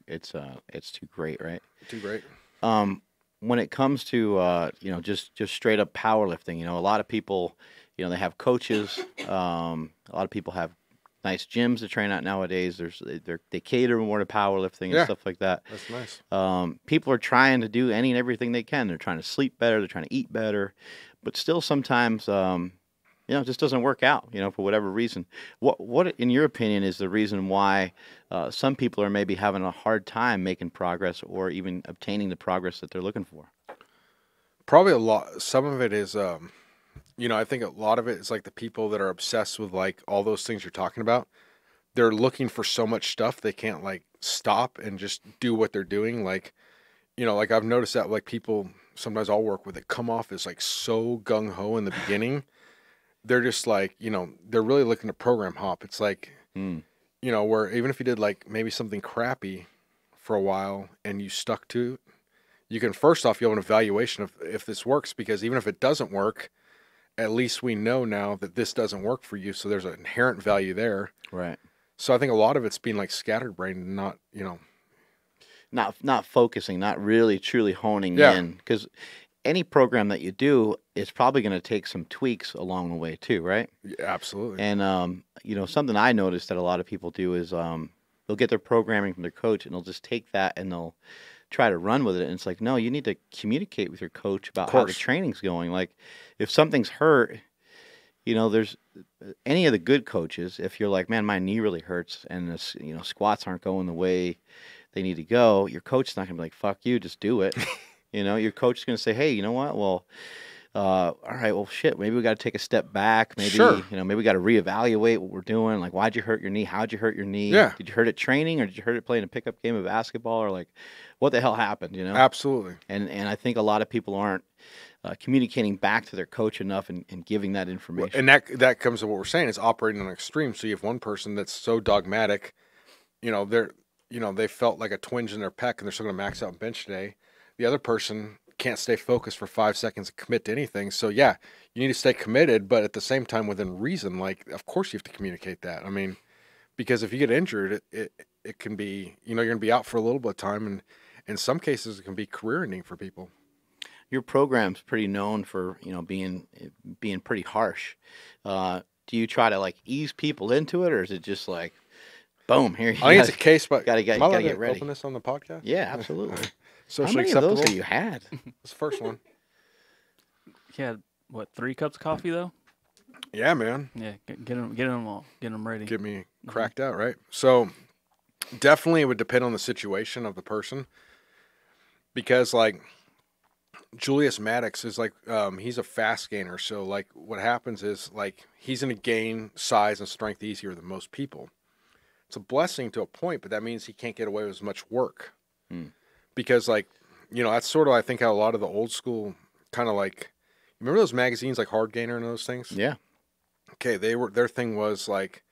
great, right? Too great. When it comes to just straight up powerlifting, a lot of people, they have coaches. A lot of people have nice gyms to train at nowadays. They cater more to powerlifting and stuff like that. That's nice. People are trying to do any and everything they can. They're trying to sleep better. They're trying to eat better, but still sometimes, it just doesn't work out, for whatever reason. What, in your opinion, is the reason why some people are maybe having a hard time making progress or even obtaining the progress that they're looking for? Probably a lot. Some of it is, I think a lot of it is like the people that are obsessed with like all those things you're talking about. They're looking for so much stuff they can't like stop and just do what they're doing. Like, like I've noticed that like people sometimes I'll work with it come off as like so gung ho in the beginning. They're just like, they're really looking to program hop. It's like, where even if you did like maybe something crappy for a while and you stuck to it, you can first off, you'll have an evaluation of if this works, because even if it doesn't work, at least we know now that this doesn't work for you. So there's an inherent value there. Right. So I think a lot of it's being like scatterbrained and not, not focusing, not really truly honing in, because any program that you do is probably going to take some tweaks along the way too, right? Yeah, absolutely. And, something I noticed that a lot of people do is they'll get their programming from their coach and they'll just take that and they'll try to run with it. And it's like, no, you need to communicate with your coach about how the training's going. Like if something's hurt, there's any of the good coaches, if you're like, man, my knee really hurts and this, squats aren't going the way they need to go, your coach is not going to be like, fuck you, just do it. Your coach is going to say, hey, you know what? Well, all right, well, shit, maybe we got to take a step back. Maybe, Sure. Maybe we got to reevaluate what we're doing. Like, why'd you hurt your knee? How'd you hurt your knee? Yeah. Did you hurt it training or did you hurt it playing a pickup game of basketball or like, what the hell happened, Absolutely. And I think a lot of people aren't communicating back to their coach enough and giving that information. And that comes to what we're saying is operating on an extreme. So you have one person that's so dogmatic, they felt like a twinge in their pec and they're still going to max out bench today. The other person can't stay focused for 5 seconds and commit to anything. So yeah, you need to stay committed, but at the same time within reason. Like, of course you have to communicate that. I mean, because if you get injured, it can be, you're going to be out for a little bit of time, and in some cases it can be career ending for people. Your program's pretty known for being pretty harsh. Do you try to like ease people into it, or is it just like, boom, here? I think it's a case, but gotta get ready. Open this on the podcast. Yeah, absolutely. Socially How many acceptable. of those have you had? It's the first one. You had, what, 3 cups of coffee, though? Yeah, man. Yeah, get them all. Get them ready. Get me cracked out, right? So definitely it would depend on the situation of the person, because like Julius Maddox is like, he's a fast gainer. So like what happens is like he's going to gain size and strength easier than most people. It's a blessing to a point, but that means he can't get away with as much work. Because like, that's sort of, I think, how a lot of the old school kind of like, remember those magazines like Hard Gainer and those things? Yeah. Okay. Their thing was like,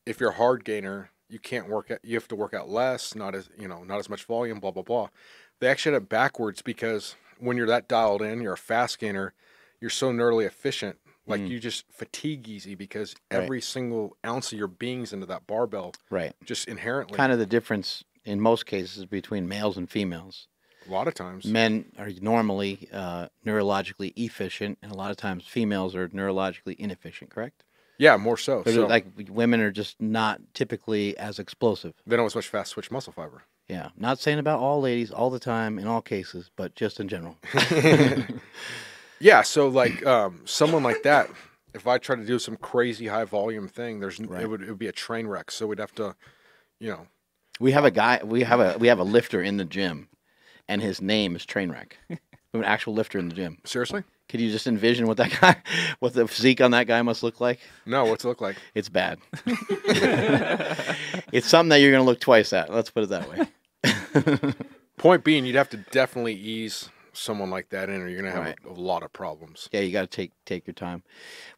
if you're a hard gainer, you can't work out, you have to work out less, not as much volume, blah, blah, blah. They actually had it backwards, because when you're that dialed in, you're a fast gainer, you're so neurally efficient. Like you just fatigue easy because every single ounce of your being's into that barbell. Right. Just inherently. Kind of the difference in most cases between males and females. A lot of times. Men are normally neurologically efficient, and a lot of times females are neurologically inefficient, correct? Yeah, more so. So like women are just not typically as explosive. They don't have as much fast twitch muscle fiber. Yeah. Not saying about all ladies all the time in all cases, but just in general. Yeah, so like someone like that, if I try to do some crazy high volume thing, it would be a train wreck. So we'd have to, We have a guy. We have a lifter in the gym, and his name is Trainwreck. We have an actual lifter in the gym. Seriously? Could you just envision what that guy, what the physique on that guy must look like? No, what's it look like? It's bad. It's something that you're going to look twice at. Let's put it that way. Point being, you'd have to definitely ease someone like that in, or you're going to have a lot of problems. Yeah, you got to take your time.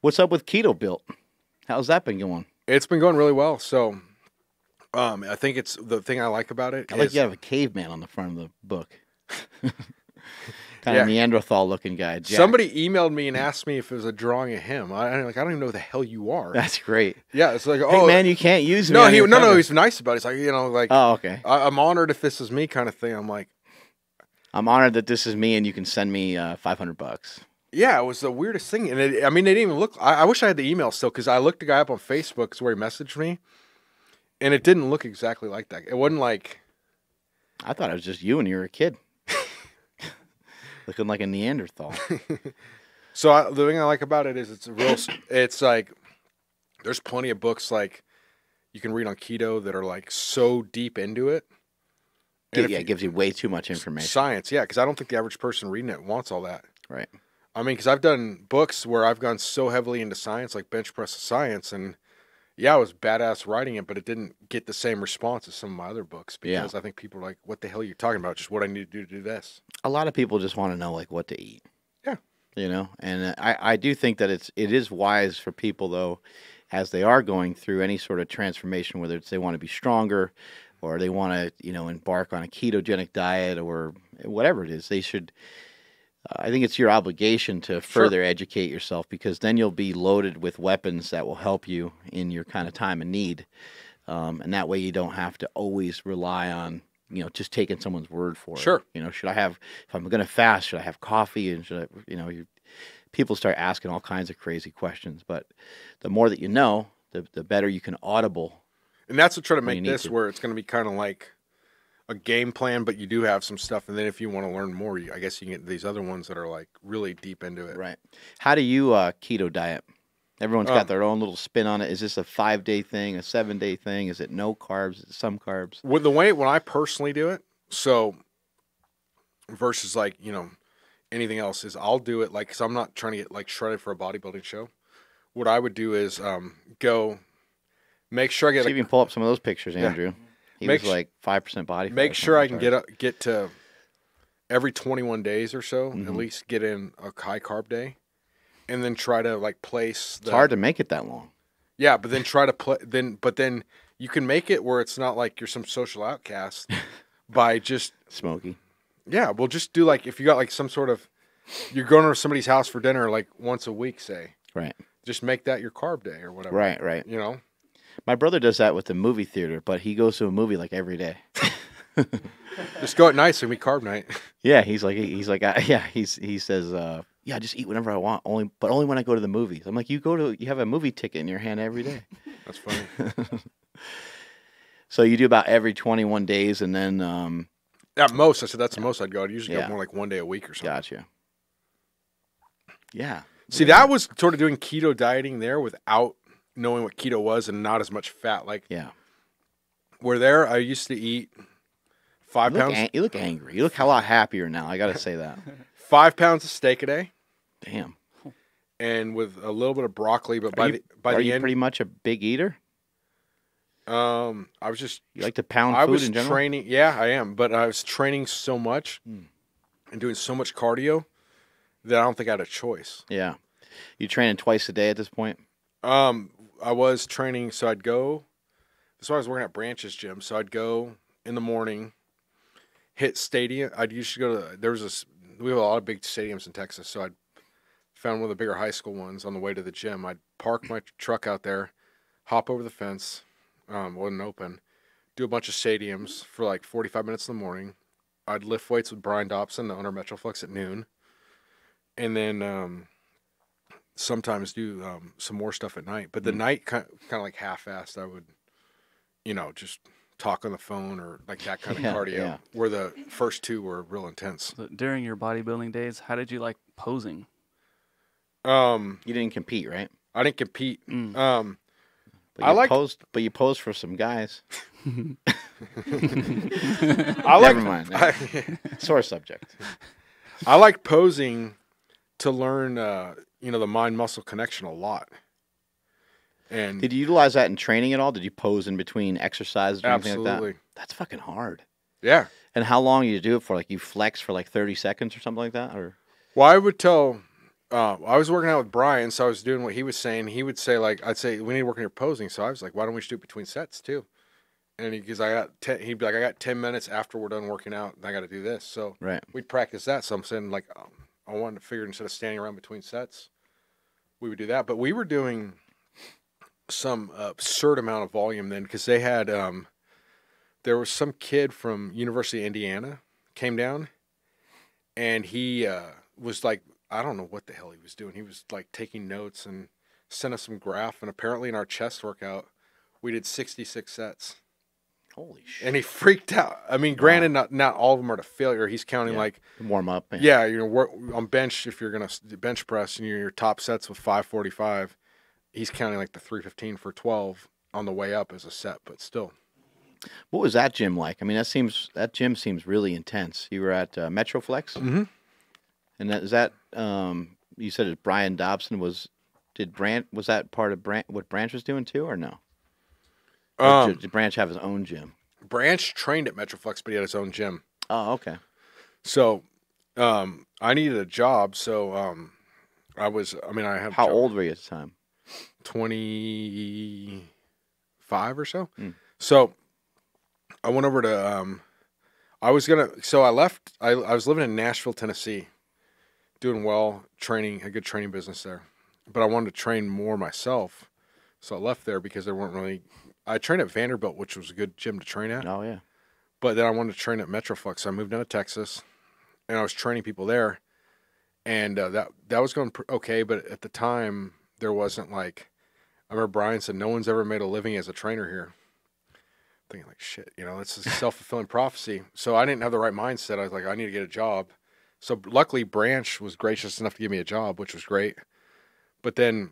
What's up with Keto Built? How's that been going? It's been going really well. So, I think it's the thing I like about it. I like you have a caveman on the front of the book. Kind of Neanderthal looking guy. Jack. Somebody emailed me and asked me if it was a drawing of him. I don't even know who the hell you are. That's great. Yeah, it's like, hey, man, you can't use me. No, he's nice about it. He's like, oh, okay. I'm honored if this is me, kind of thing. I'm like, I'm honored that this is me, and you can send me $500. Yeah, it was the weirdest thing, and they didn't even look. I wish I had the email still, because I looked the guy up on Facebook, is where he messaged me, and it didn't look exactly like that. It wasn't like. I thought it was just you when you were a kid, looking like a Neanderthal. So the thing I like about it is it's like there's plenty of books like you can read on keto that are like so deep into it. And it gives you way too much information. Science, yeah, because I don't think the average person reading it wants all that. Right. I mean, because I've done books where I've gone so heavily into science, like Bench Press of Science, and yeah, I was badass writing it, but it didn't get the same response as some of my other books, because I think people are like, what the hell are you talking about? Just what I need to do this. A lot of people just want to know like what to eat. Yeah. And I do think that it is wise for people, though, as they are going through any sort of transformation, whether it's they want to be stronger or they want to, embark on a ketogenic diet or whatever it is, they should. I think it's your obligation to further educate yourself, because then you'll be loaded with weapons that will help you in your kind of time of need. And that way you don't have to always rely on, just taking someone's word for it. Sure. Should I have, if I'm going to fast, should I have coffee? And should I, people start asking all kinds of crazy questions. But the more that you know, the better you can audible. And that's what trying to make this where it's going to be kind of like a game plan, but you do have some stuff. And then if you want to learn more, I guess you can get these other ones that are like really deep into it. Right. How do you keto diet? Everyone's got their own little spin on it. Is this a 5-day thing, a 7-day thing? Is it no carbs? Is it some carbs? With the way when I personally do it, so versus like, you know, anything else is I'll do it like, cause I'm not trying to get like shredded for a bodybuilding show. What I would do is go make sure I get. See if you can pull up some of those pictures, Andrew. He was like 5% body fat. Make sure I can get to every 21 days or so, at least get in a high carb day, and then try to like place. It's hard to make it that long. Yeah, but then try to but then you can make it where it's not like you're some social outcast by just smoky. Yeah, we'll just do like if you got like some sort of you're going to somebody's house for dinner like once a week, say. Right. Just make that your carb day or whatever. Right, right. You know? My brother does that with the movie theater, but he goes to a movie like every day. Just go at night, so it'll be carb night. Yeah, he says, yeah, just eat whenever I want, only when I go to the movies. I'm like, you have a movie ticket in your hand every day. That's funny. So you do about every 21 days, and then at most, I said that's the most I'd go. I'd usually go more like one day a week or something. Gotcha. Yeah. See, that was sort of doing keto dieting there without knowing what keto was and not as much fat. Like, where there, I used to eat 5 pounds. You look angry. You look a lot happier now. I got to say that. 5 pounds of steak a day. Damn. And with a little bit of broccoli, but by the end, pretty much a big eater. I was just you like to pound food in general. I was training. Yeah, I am, but I was training so much and doing so much cardio that I don't think I had a choice. Yeah, you training twice a day at this point. I was training, so I'd go. That's why I was working at Branch's gym. So I'd go in the morning, hit stadium. I'd usually go to. We have a lot of big stadiums in Texas, so I'd found one of the bigger high school ones on the way to the gym. I'd park my truck out there, hop over the fence. Wasn't open. Do a bunch of stadiums for like 45 minutes in the morning. I'd lift weights with Brian Dobson, the owner of Metroflex, at noon, and then sometimes do some more stuff at night. But the night kind of like half-assed. I would, just talk on the phone or like that kind of cardio. Yeah. Where the first two were real intense. So during your bodybuilding days, how did you like posing? You didn't compete, right? I didn't compete. But you posed for some guys. Never mind. Sore subject. I like posing to learn, the mind-muscle connection a lot. And did you utilize that in training at all? Did you pose in between exercises or anything like that? That's fucking hard. Yeah. And how long do you do it for? Like you flex for like 30 seconds or something like that? Or well, I would tell. I was working out with Bryant, so I was doing what he was saying. He would say, like, I'd say, we need to work on your posing. So I was like, why don't we just do it between sets, too? And he'd be like, I got 10 minutes after we're done working out, and I got to do this. So we'd practice that. So I'm saying, like, I wanted to figure instead of standing around between sets, we would do that. But we were doing some absurd amount of volume then because they had, there was some kid from University of Indiana came down, and he was like, I don't know what the hell he was doing. He was like taking notes and sent us some graph. And apparently in our chest workout, we did 66 sets. Holy shit. And he freaked out. I mean, granted, not all of them are to failure. He's counting like warm up. Work on bench. If you're going to bench press and your top sets with 545, he's counting like the 315 for 12 on the way up as a set, but still. What was that gym like? I mean, that gym seems really intense. You were at Metroflex? Mm-hmm. And is that you said it Brian Dobson was that part of what Branch was doing too or no? Did Branch have his own gym? Branch trained at Metroflex, but he had his own gym. Oh, okay. So I needed a job, so I had How old were you at the time? 25 or so. So I went over to I was living in Nashville, Tennessee. Doing well, a good training business there. But I wanted to train more myself. So I left there because I trained at Vanderbilt, which was a good gym to train at. Oh, yeah. But then I wanted to train at Metroflex. So I moved down to Texas, and I was training people there. And that was going okay, but at the time, there wasn't like, I remember Brian said, no one's ever made a living as a trainer here. Thinking like, shit, it's a self-fulfilling prophecy. So I didn't have the right mindset. I was like, I need to get a job. So luckily Branch was gracious enough to give me a job, which was great. But then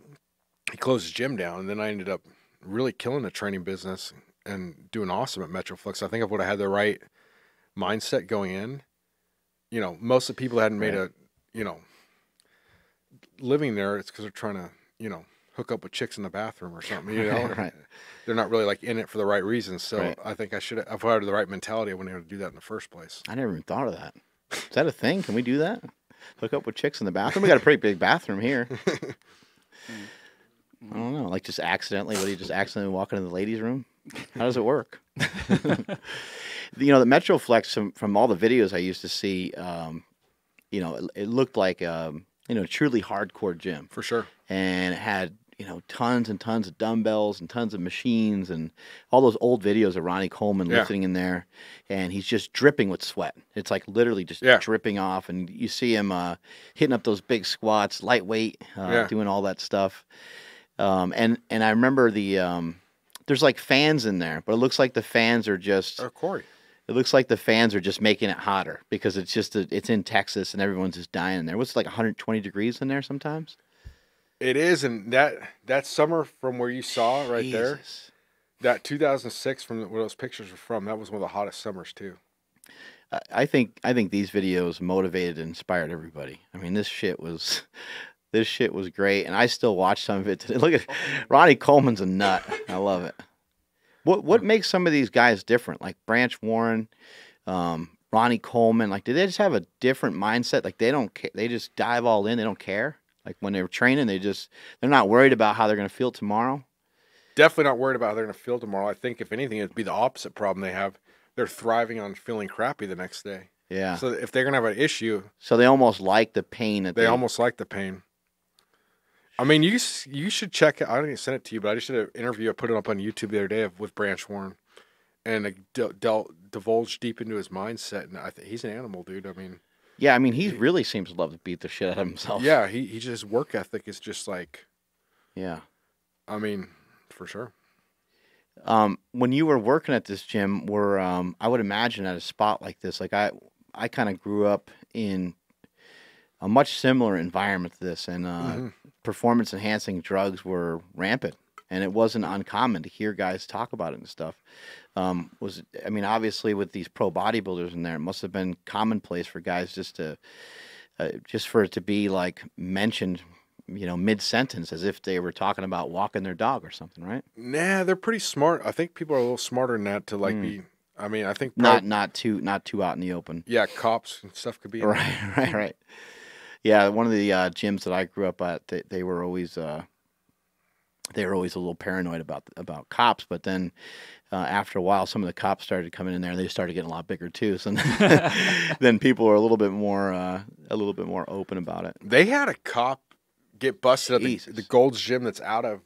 he closed his gym down, and then I ended up really killing the training business and doing awesome at Metroflex. I think if I would have had the right mindset going in, you know, most of the people that hadn't made a, you know, living there, it's because they're trying to, you know, hook up with chicks in the bathroom or something, you know. Right. They're not really like in it for the right reasons. So Right. I think I should have, if I had the right mentality, I wouldn't have to do that in the first place. I never even thought of that. Is that a thing? Can we do that? Hook up with chicks in the bathroom? We got a pretty big bathroom here. I don't know. Like just accidentally, what do you just accidentally walk into the ladies' room? How does it work? You know, the Metroflex from all the videos I used to see, you know, it looked like, you know, truly hardcore gym. For sure. And it had, you know, tons and tons of dumbbells and tons of machines and all those old videos of Ronnie Coleman lifting in there. And he's just dripping with sweat. It's like literally just dripping off. And you see him hitting up those big squats, lightweight, doing all that stuff. And I remember there's like fans in there, but it looks like the fans are just. Oh, Corey. It looks like the fans are just making it hotter because it's just it's in Texas and everyone's just dying in there. What's like 120 degrees in there sometimes? It is, and that summer from where you saw it right there, that 2006 from where those pictures were from, that was one of the hottest summers too. I think these videos motivated and inspired everybody. I mean, this shit was great, and I still watch some of it today. Look at Ronnie Coleman's a nut. I love it. What makes some of these guys different? Like Branch Warren, Ronnie Coleman. Like, do they just have a different mindset? Like they don't they just dive all in. They don't care. Like when they're training, they're not worried about how they're going to feel tomorrow. Definitely not worried about how they're going to feel tomorrow. I think if anything, it'd be the opposite problem they have. They're thriving on feeling crappy the next day. Yeah. So if they're going to have an issue, so they almost like the pain that they almost like the pain. I mean, you should check it. I didn't send it to you, but I just did an interview. I put it up on YouTube the other day with Branch Warren, and it divulged deep into his mindset. And I think he's an animal, dude. I mean, yeah, I mean, he really seems to love to beat the shit out of himself. Yeah, he just work ethic is just like, yeah. I mean, for sure. When you were working at this gym, I would imagine at a spot like this, like I kind of grew up in a much similar environment to this, and performance enhancing drugs were rampant, and it wasn't uncommon to hear guys talk about it and stuff. I mean, obviously with these pro bodybuilders in there, it must have been commonplace for guys just for it to be like mentioned, you know, mid-sentence as if they were talking about walking their dog or something, right? Nah, they're pretty smart. I think people are a little smarter than that to like be. I mean, I think not too out in the open. Yeah, cops and stuff could be. Right. Yeah, one of the gyms that I grew up at, they were always a little paranoid about cops. But then after a while, some of the cops started coming in there, and they started getting a lot bigger too. So then people were a little bit more open about it. They had a cop get busted at the Gold's Gym that's out of.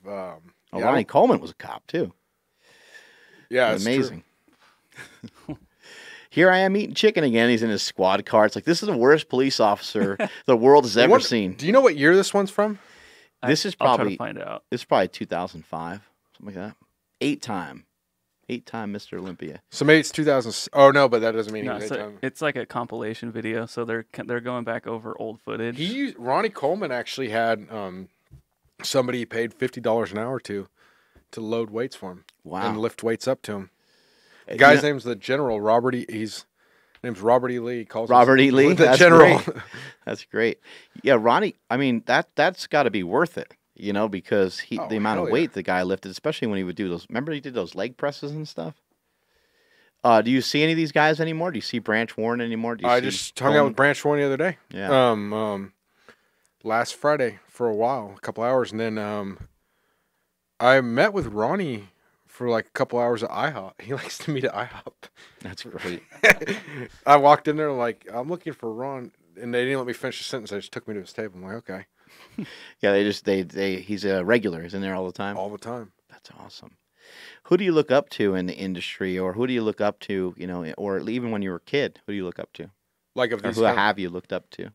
Ronnie Coleman was a cop too. Yeah, it's amazing. Here I am eating chicken again. He's in his squad car. It's like, this is the worst police officer the world has ever seen. Do you know what year this one's from? This is I'll probably try to find out. This is probably 2005, something like that. 8-time Mr. Olympia. So maybe it's 2000. Oh no, but that doesn't mean he was 8-time. It's like a compilation video, so they're going back over old footage. Ronnie Coleman actually had somebody he paid $50 an hour to load weights for him. Wow. And lift weights up to him. The guy's name's the General Robert E. His name's Robert E. Lee. He calls Robert E. Lee. The That's General. Great. That's great. Yeah, Ronnie. I mean, that's got to be worth it, you know, because the amount of weight the guy lifted, especially when he would do those. Remember, he did those leg presses and stuff. Do you see any of these guys anymore? Do you see Branch Warren anymore? I just hung out with Branch Warren the other day. Yeah. Last Friday for a while, a couple hours, and then I met with Ronnie for like a couple hours at IHOP. He likes to meet at IHOP. That's great. I walked in there like, I'm looking for Ron, and they didn't let me finish the sentence. They just took me to his table. I'm like, okay. Yeah, he's a regular. He's in there all the time. All the time. That's awesome. Who do you look up to in the industry, or who do you look up to, you know, or even when you were a kid, who do you look up to? Like of or who have you looked up to?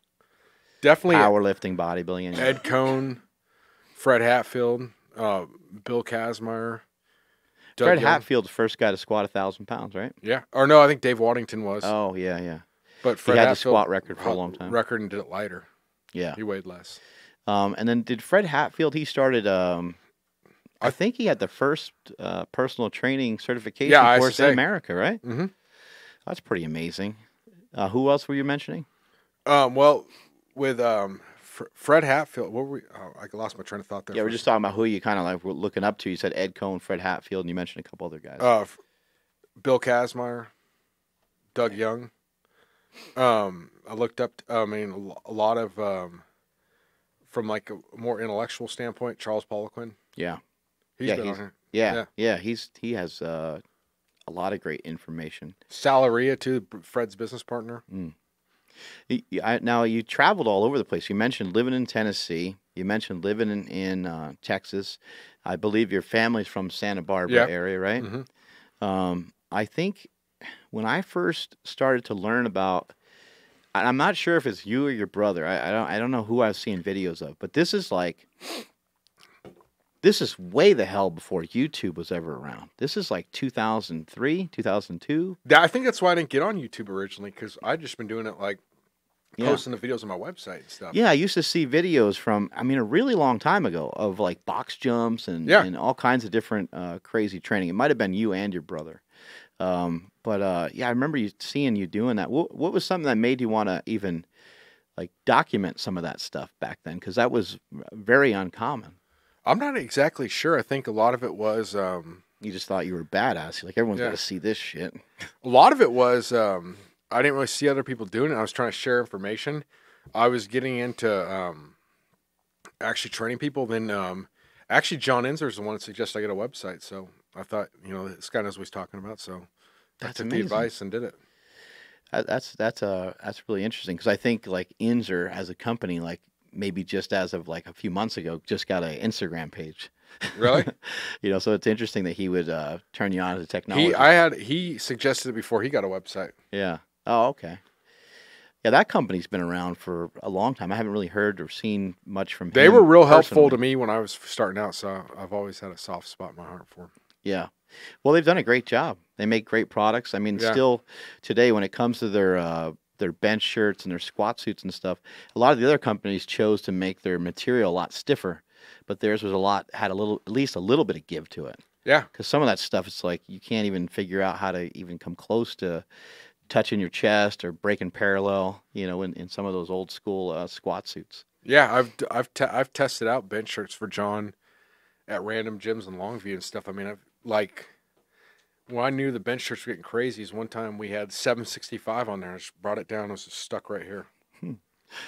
Definitely powerlifting, bodybuilding. Ed Cohn, Fred Hatfield, Bill Kazmaier. Fred Hatfield's the first guy to squat 1,000 pounds, right? Yeah. Or no, I think Dave Waddington was. Oh, yeah. But Fred he had Hatfield, the squat record for a long time. Record and did it lighter. Yeah. He weighed less. And then did Fred Hatfield, he started I think he had the first personal training certification course in America, right? Mm-hmm. That's pretty amazing. Who else were you mentioning? Well, with Fred Hatfield. What were we? Oh, I lost my train of thought there. Yeah, we're just talking about who you kind of like were looking up to. You said Ed Cohn, Fred Hatfield, and you mentioned a couple other guys. Bill Kazmaier, Doug Young. I looked up. A lot of from like a more intellectual standpoint, Charles Poliquin. Yeah, he's been on here. Yeah. He has a lot of great information. Salaria too, Fred's business partner. Now you traveled all over the place. You mentioned living in Tennessee. You mentioned living in Texas. I believe your family's from Santa Barbara area, right? Mm-hmm. I think when I first started to learn about, I'm not sure if it's you or your brother. I don't know who I've seen videos of, but this is way the hell before YouTube was ever around. This is like 2003, 2002. I think that's why I didn't get on YouTube originally, because I'd just been doing it like posting the videos on my website and stuff. Yeah, I used to see videos from, a really long time ago of like box jumps and all kinds of different crazy training. It might have been you and your brother. But I remember seeing you doing that. What was something that made you want to even like document some of that stuff back then? Because that was very uncommon. I'm not exactly sure. I think a lot of it was you just thought you were badass. You're like, everyone's got to see this shit. A lot of it was I didn't really see other people doing it. I was trying to share information. I was getting into actually training people. Then actually John Inzer is the one that suggested I get a website. So I thought, this guy knows what he's talking about. So I took the advice and did it. That's really interesting, because I think like Inzer as a company, like maybe just as of like a few months ago, just got an Instagram page. Really? So it's interesting that he would turn you on to technology. He suggested it before he got a website. Yeah. Oh, okay. Yeah, that company's been around for a long time. I haven't really heard or seen much from him. They were real helpful to me when I was starting out, so I've always had a soft spot in my heart for them. Yeah. Well, they've done a great job. They make great products. Still today, when it comes to their bench shirts and their squat suits and stuff, a lot of the other companies chose to make their material a lot stiffer, but theirs was had at least a little bit of give to it. Yeah. Because some of that stuff, it's like you can't even figure out how to even come close to touching your chest or breaking parallel, in some of those old school squat suits. Yeah, I've tested out bench shirts for John at random gyms in Longview and stuff. When I knew the bench shirts were getting crazy, is one time we had 765 on there. I just brought it down. It was just stuck right here,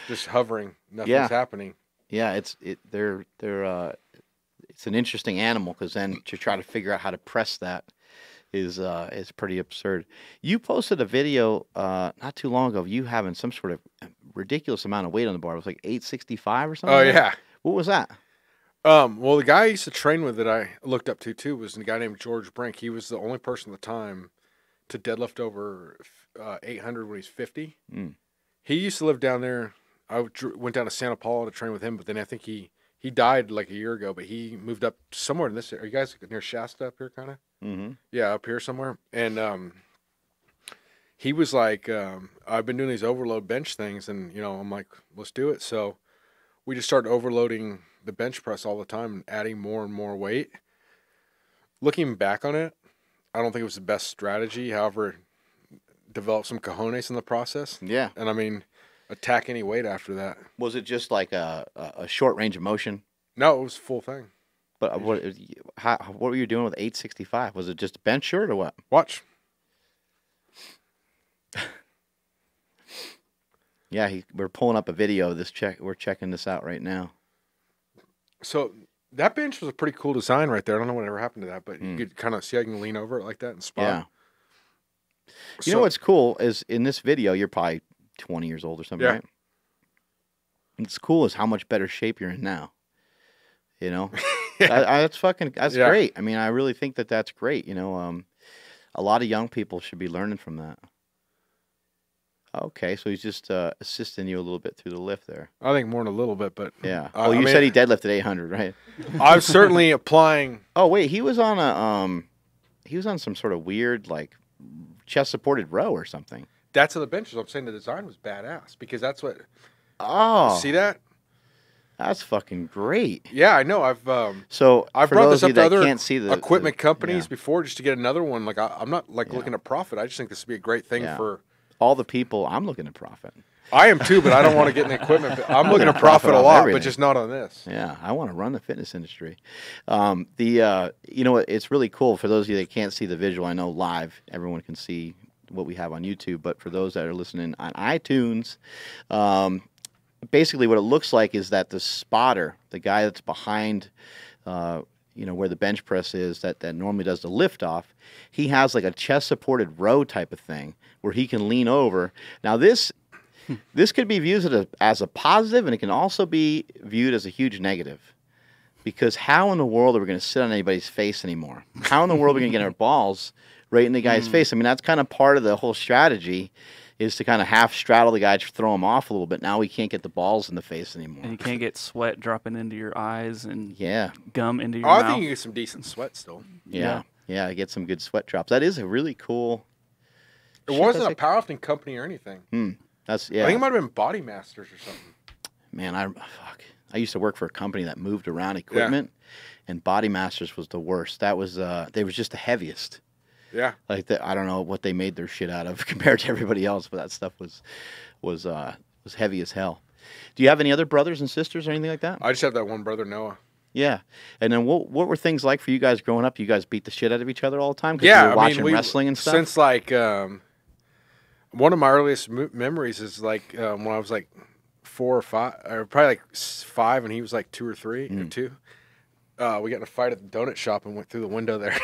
just hovering. Nothing's happening. Yeah, it's an interesting animal, because then to try to figure out how to press that is pretty absurd. You posted a video not too long ago of you having some sort of ridiculous amount of weight on the bar. It was like 865 or something. Oh, yeah. What was that? Well, the guy I used to train with that I looked up to too was a guy named George Brink. He was the only person at the time to deadlift over 800 when he's 50. He used to live down there. I went down to Santa Paula to train with him, but then I think he died like a year ago. But he moved up somewhere in this area. Are you guys near Shasta up here, kind of? Mm-hmm. Yeah, up here somewhere. And he was like, I've been doing these overload bench things, and I'm like, let's do it. So we just started overloading the bench press all the time and adding more and more weight. Looking back on it, I don't think it was the best strategy. However, developed some cojones in the process. Yeah. And attack any weight after that. Was it just like a short range of motion? No, it was full thing. But what were you doing with 865? Was it just a bench shirt or what? Watch. Yeah, we're pulling up a video of this. We're checking this out right now. So that bench was a pretty cool design right there. I don't know whatever happened to that, but you could kind of see I can lean over it like that and spot. Yeah. You know what's cool is in this video, you're probably 20 years old or something, right? What's cool is how much better shape you're in now. That's great. I really think that's great. A lot of young people should be learning from that. Okay, so he's just assisting you a little bit through the lift there. I think more than a little bit, but yeah. Well, you said he deadlifted 800, right? I'm certainly applying. Oh wait, he was on some sort of weird like chest supported row or something. That's of the benches. I'm saying the design was badass because that's what. Oh, see that? That's fucking great. Yeah, I know. I've I've brought this up to other can't see the equipment companies before just to get another one. Like I'm not looking to profit. I just think this would be a great thing for all the people. I'm looking to profit. I am too, but I don't want to get in the equipment. I'm looking to profit a lot, but just not on this. Yeah, I want to run the fitness industry. You know what? It's really cool for those of you that can't see the visual. I know live, everyone can see what we have on YouTube, but for those that are listening on iTunes, basically what it looks like is that the spotter, the guy that's behind, where the bench press is, that normally does the lift off, he has like a chest supported row type of thing where he can lean over. Now this could be viewed as a positive, and it can also be viewed as a huge negative. Because how in the world are we going to sit on anybody's face anymore? How in the world are we going to get our balls right in the guy's face? I mean, that's kind of part of the whole strategy, is to kind of half straddle the guy to throw him off a little bit. Now we can't get the balls in the face anymore. And you can't get sweat dropping into your eyes and gum into your mouth. I think you get some decent sweat still. Yeah, get some good sweat drops. That is a really cool... It wasn't a powerlifting company or anything. I think it might have been Body Masters or something. Man, I used to work for a company that moved around equipment, and Body Masters was the worst. That was they was just the heaviest. Yeah, like I don't know what they made their shit out of compared to everybody else, but that stuff was heavy as hell. Do you have any other brothers and sisters or anything like that? I just have that one brother, Noah. Yeah, and then what were things like for you guys growing up? You guys beat the shit out of each other all the time? Yeah, you were watching wrestling and stuff. Since like one of my earliest memories is like when I was like 4 or 5, or probably like 5, and he was like 2 or 3 or 2. We got in a fight at the donut shop and went through the window there.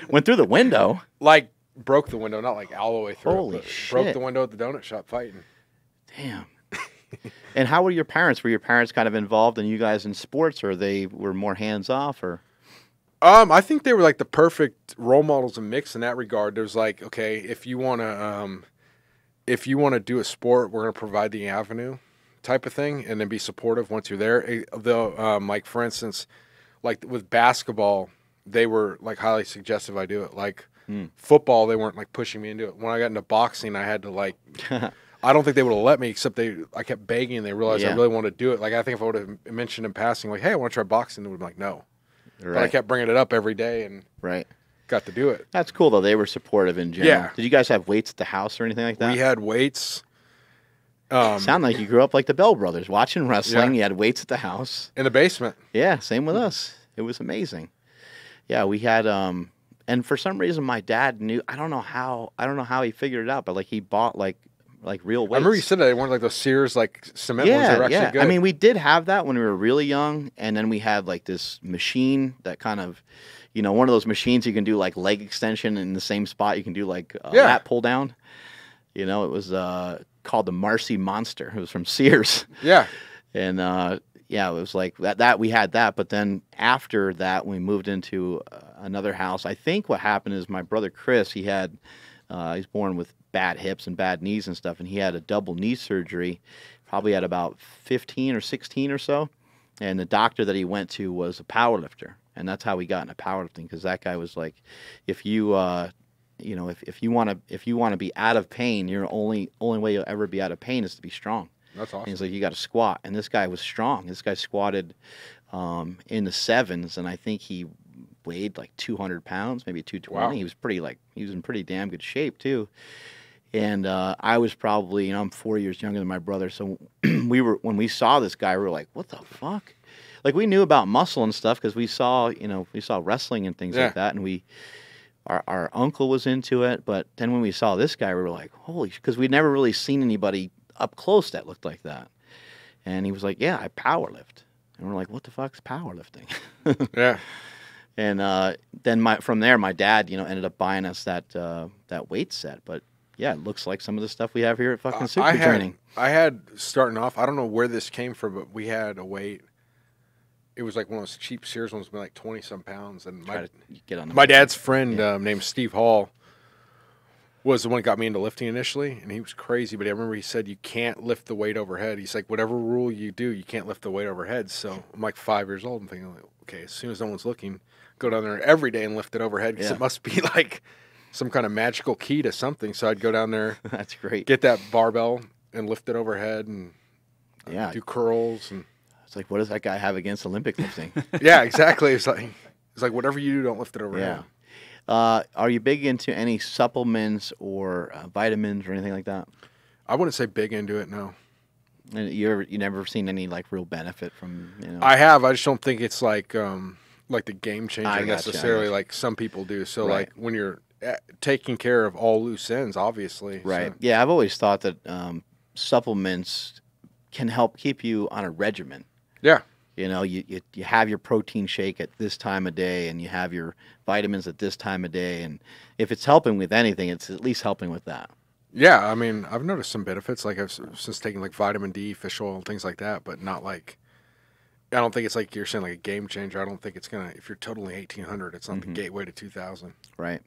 Went through the window? Like broke the window, not like all the way through. Holy shit! Broke the window at the donut shop fighting. Damn. And how were your parents? Were your parents kind of involved in you guys in sports, or they were more hands off, or? I think they were like the perfect role models and mix in that regard. There's like, okay, if you want to do a sport, we're going to provide the avenue type of thing, and then be supportive once you're there. Though, like for instance, like with basketball, they were like highly suggestive I do it. Like football, they weren't like pushing me into it. When I got into boxing, I had to like, I don't think they would have let me, except I kept begging, and they realized I really wanted to do it. Like I think if I would have mentioned in passing, like, hey, I want to try boxing, they would have been like, no. Right. But I kept bringing it up every day, and got to do it. That's cool, though. They were supportive in general. Yeah. Did you guys have weights at the house or anything like that? We had weights. Sound like you grew up like the Bell Brothers, watching wrestling. You had weights at the house. In the basement. Yeah, same with us. It was amazing. Yeah, we had, and for some reason my dad knew, I don't know how he figured it out, but like he bought like real weights. I remember you said that they weren't like those Sears like cement ones that were actually good. I mean, we did have that when we were really young, and then we had like this machine that kind of, one of those machines you can do like leg extension in the same spot you can do like lat pull down. It was called the Marcy Monster. It was from Sears. Yeah. And it was like that we had that, but then after that we moved into another house. I think what happened is my brother Chris, he's born with bad hips and bad knees and stuff, and he had a double knee surgery probably at about 15 or 16 or so, and the doctor that he went to was a power lifter, and that's how we got into powerlifting, because that guy was like, if you if you want to be out of pain, your only way you'll ever be out of pain is to be strong. That's awesome. And he's like, you got to squat, and this guy was strong. This guy squatted in the 7s, and I think he weighed like 200 pounds, maybe 220. Wow. He was in pretty damn good shape too. And I was probably, I'm 4 years younger than my brother, so when we saw this guy, we were like, what the fuck? Like, we knew about muscle and stuff because we saw wrestling and things like that, and our uncle was into it. But then when we saw this guy, we were like, holy, because we'd never really seen anybody up close that looked like that. And he was like, yeah, I power lift. And we're like, what the fuck's powerlifting? Yeah. And then from there, my dad, ended up buying us that weight set. But yeah, it looks like some of the stuff we have here at fucking Super Training. I had, starting off, I don't know where this came from, but we had a weight. It was like one of those cheap Sears ones, like 20-some pounds. And my dad's friend named Steve Hall was the one that got me into lifting initially, and he was crazy. But I remember he said, you can't lift the weight overhead. He's like, whatever rule you do, you can't lift the weight overhead. So I'm like 5 years old. I'm thinking, okay, as soon as no one's looking, go down there every day and lift it overhead, because it must be like some kind of magical key to something. So I'd go down there. That's great. Get that barbell and lift it overhead and do curls. And It's like, what does that guy have against Olympic lifting? Yeah, exactly. It's like whatever you do, don't lift it overhead. Yeah. Are you big into any supplements or vitamins or anything like that? I wouldn't say big into it, no. And you never seen any like real benefit from, I have. I just don't think it's like the game changer gotcha. necessarily like some people do. So Right. like when you're taking care of all loose ends, obviously. Right. So. Yeah, I've always thought that supplements can help keep you on a regimen. Yeah. You have your protein shake at this time of day, and you have your vitamins at this time of day, and if it's helping with anything, it's at least helping with that. Yeah, I mean, I've noticed some benefits, like I've since taking like vitamin D, fish oil, things like that, but not like, I don't think it's like you're saying like a game changer. I don't think it's gonna, if you're totally 1800, it's not the gateway to 2000. Right.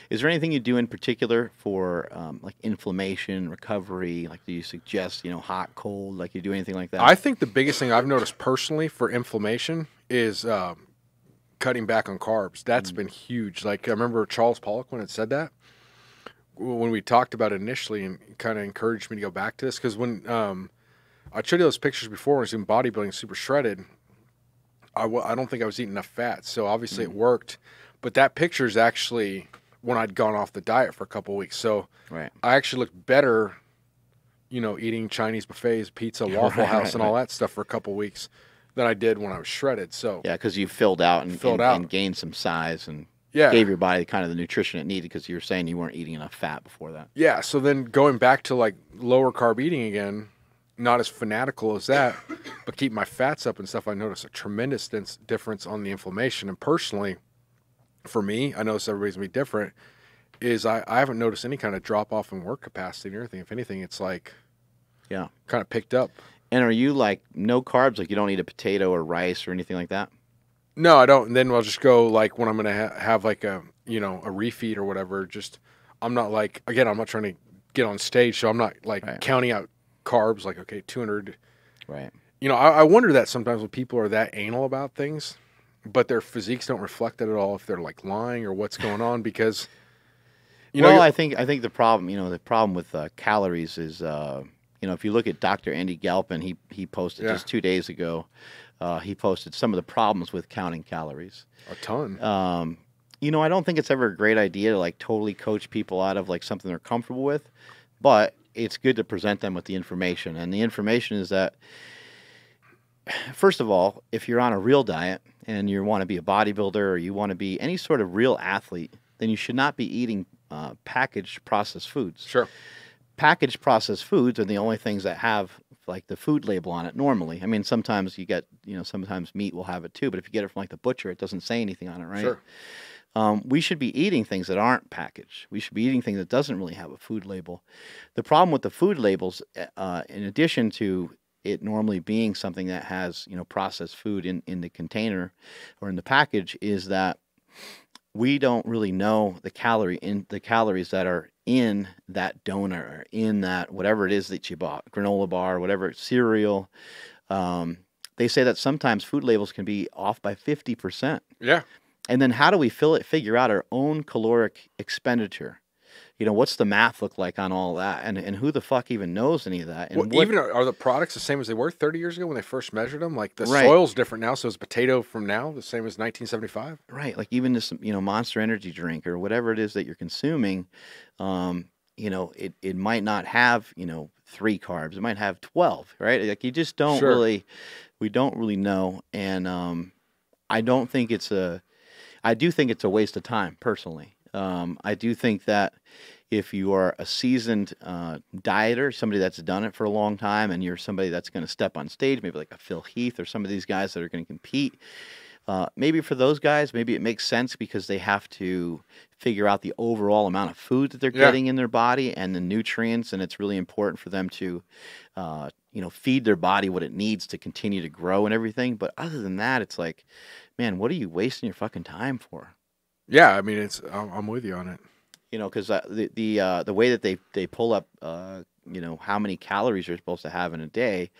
Is there anything you do in particular for like inflammation, recovery? Like, do you suggest, hot, cold? Like, you do anything like that? I think the biggest thing I've noticed personally for inflammation is cutting back on carbs. That's been huge. Like, I remember Charles Poliquin had said that when we talked about it initially, and kind of encouraged me to go back to this, because when I showed you those pictures before when I was doing bodybuilding, super shredded, I don't think I was eating enough fat, so obviously it worked. But that picture is actually when I'd gone off the diet for a couple of weeks, so right. I actually looked better, eating Chinese buffets, pizza, Waffle House, and all that stuff for a couple of weeks than I did when I was shredded. So yeah, because you filled out and gained some size and gave your body kind of the nutrition it needed, because you were saying you weren't eating enough fat before that. Yeah, so then going back to like lower carb eating again, not as fanatical as that, but keep my fats up and stuff, I noticed a tremendous difference on the inflammation. And personally, for me, I notice everybody's gonna be different, is I haven't noticed any kind of drop off in work capacity or anything. If anything, it's like kind of picked up. And are you like no carbs? Like, you don't eat a potato or rice or anything like that? No, I don't. And then I'll just go like when I'm gonna have like a a refeed or whatever. Just I'm not like, again, I'm not trying to get on stage, so I'm not like counting out carbs. Like, okay, 200. Right. I wonder that sometimes when people are that anal about things, but their physiques don't reflect it at all, if they're like lying or what's going on, because I think the problem with calories is if you look at Dr. Andy Galpin, he posted just 2 days ago. He posted some of the problems with counting calories. A ton. I don't think it's ever a great idea to like totally coach people out of like something they're comfortable with, but it's good to present them with the information. And the information is that, first of all, if you're on a real diet and you want to be a bodybuilder or you want to be any sort of real athlete, then you should not be eating packaged processed foods. Sure. Packaged processed foods are the only things that have like the food label on it normally. I mean, sometimes you get, sometimes meat will have it too, but if you get it from like the butcher, it doesn't say anything on it, right? Sure. We should be eating things that aren't packaged. We should be eating things that doesn't really have a food label. The problem with the food labels, in addition to it normally being something that has, processed food in the container or in the package, is that we don't really know the calories that are in that donut or in that whatever it is that you bought, granola bar, whatever, cereal. They say that sometimes food labels can be off by 50%. Yeah. And then how do we figure out our own caloric expenditure? What's the math look like on all that? And who the fuck even knows any of that? And even are the products the same as they were 30 years ago when they first measured them? Like the soil's different now, so is potato from now the same as 1975? Right. Like even this, Monster Energy drink or whatever it is that you're consuming, it might not have, 3 carbs. It might have 12, right? Like you just don't we don't really know. And I do think it's a waste of time personally. I do think that if you are a seasoned dieter, somebody that's done it for a long time, and you're somebody that's going to step on stage, maybe like a Phil Heath or some of these guys that are going to compete, maybe for those guys, maybe it makes sense because they have to figure out the overall amount of food that they're getting in their body and the nutrients, and it's really important for them to, feed their body what it needs to continue to grow and everything. But other than that, it's like, man, what are you wasting your fucking time for? Yeah, I mean, I'm with you on it. Because the way that they pull up, how many calories you're supposed to have in a day.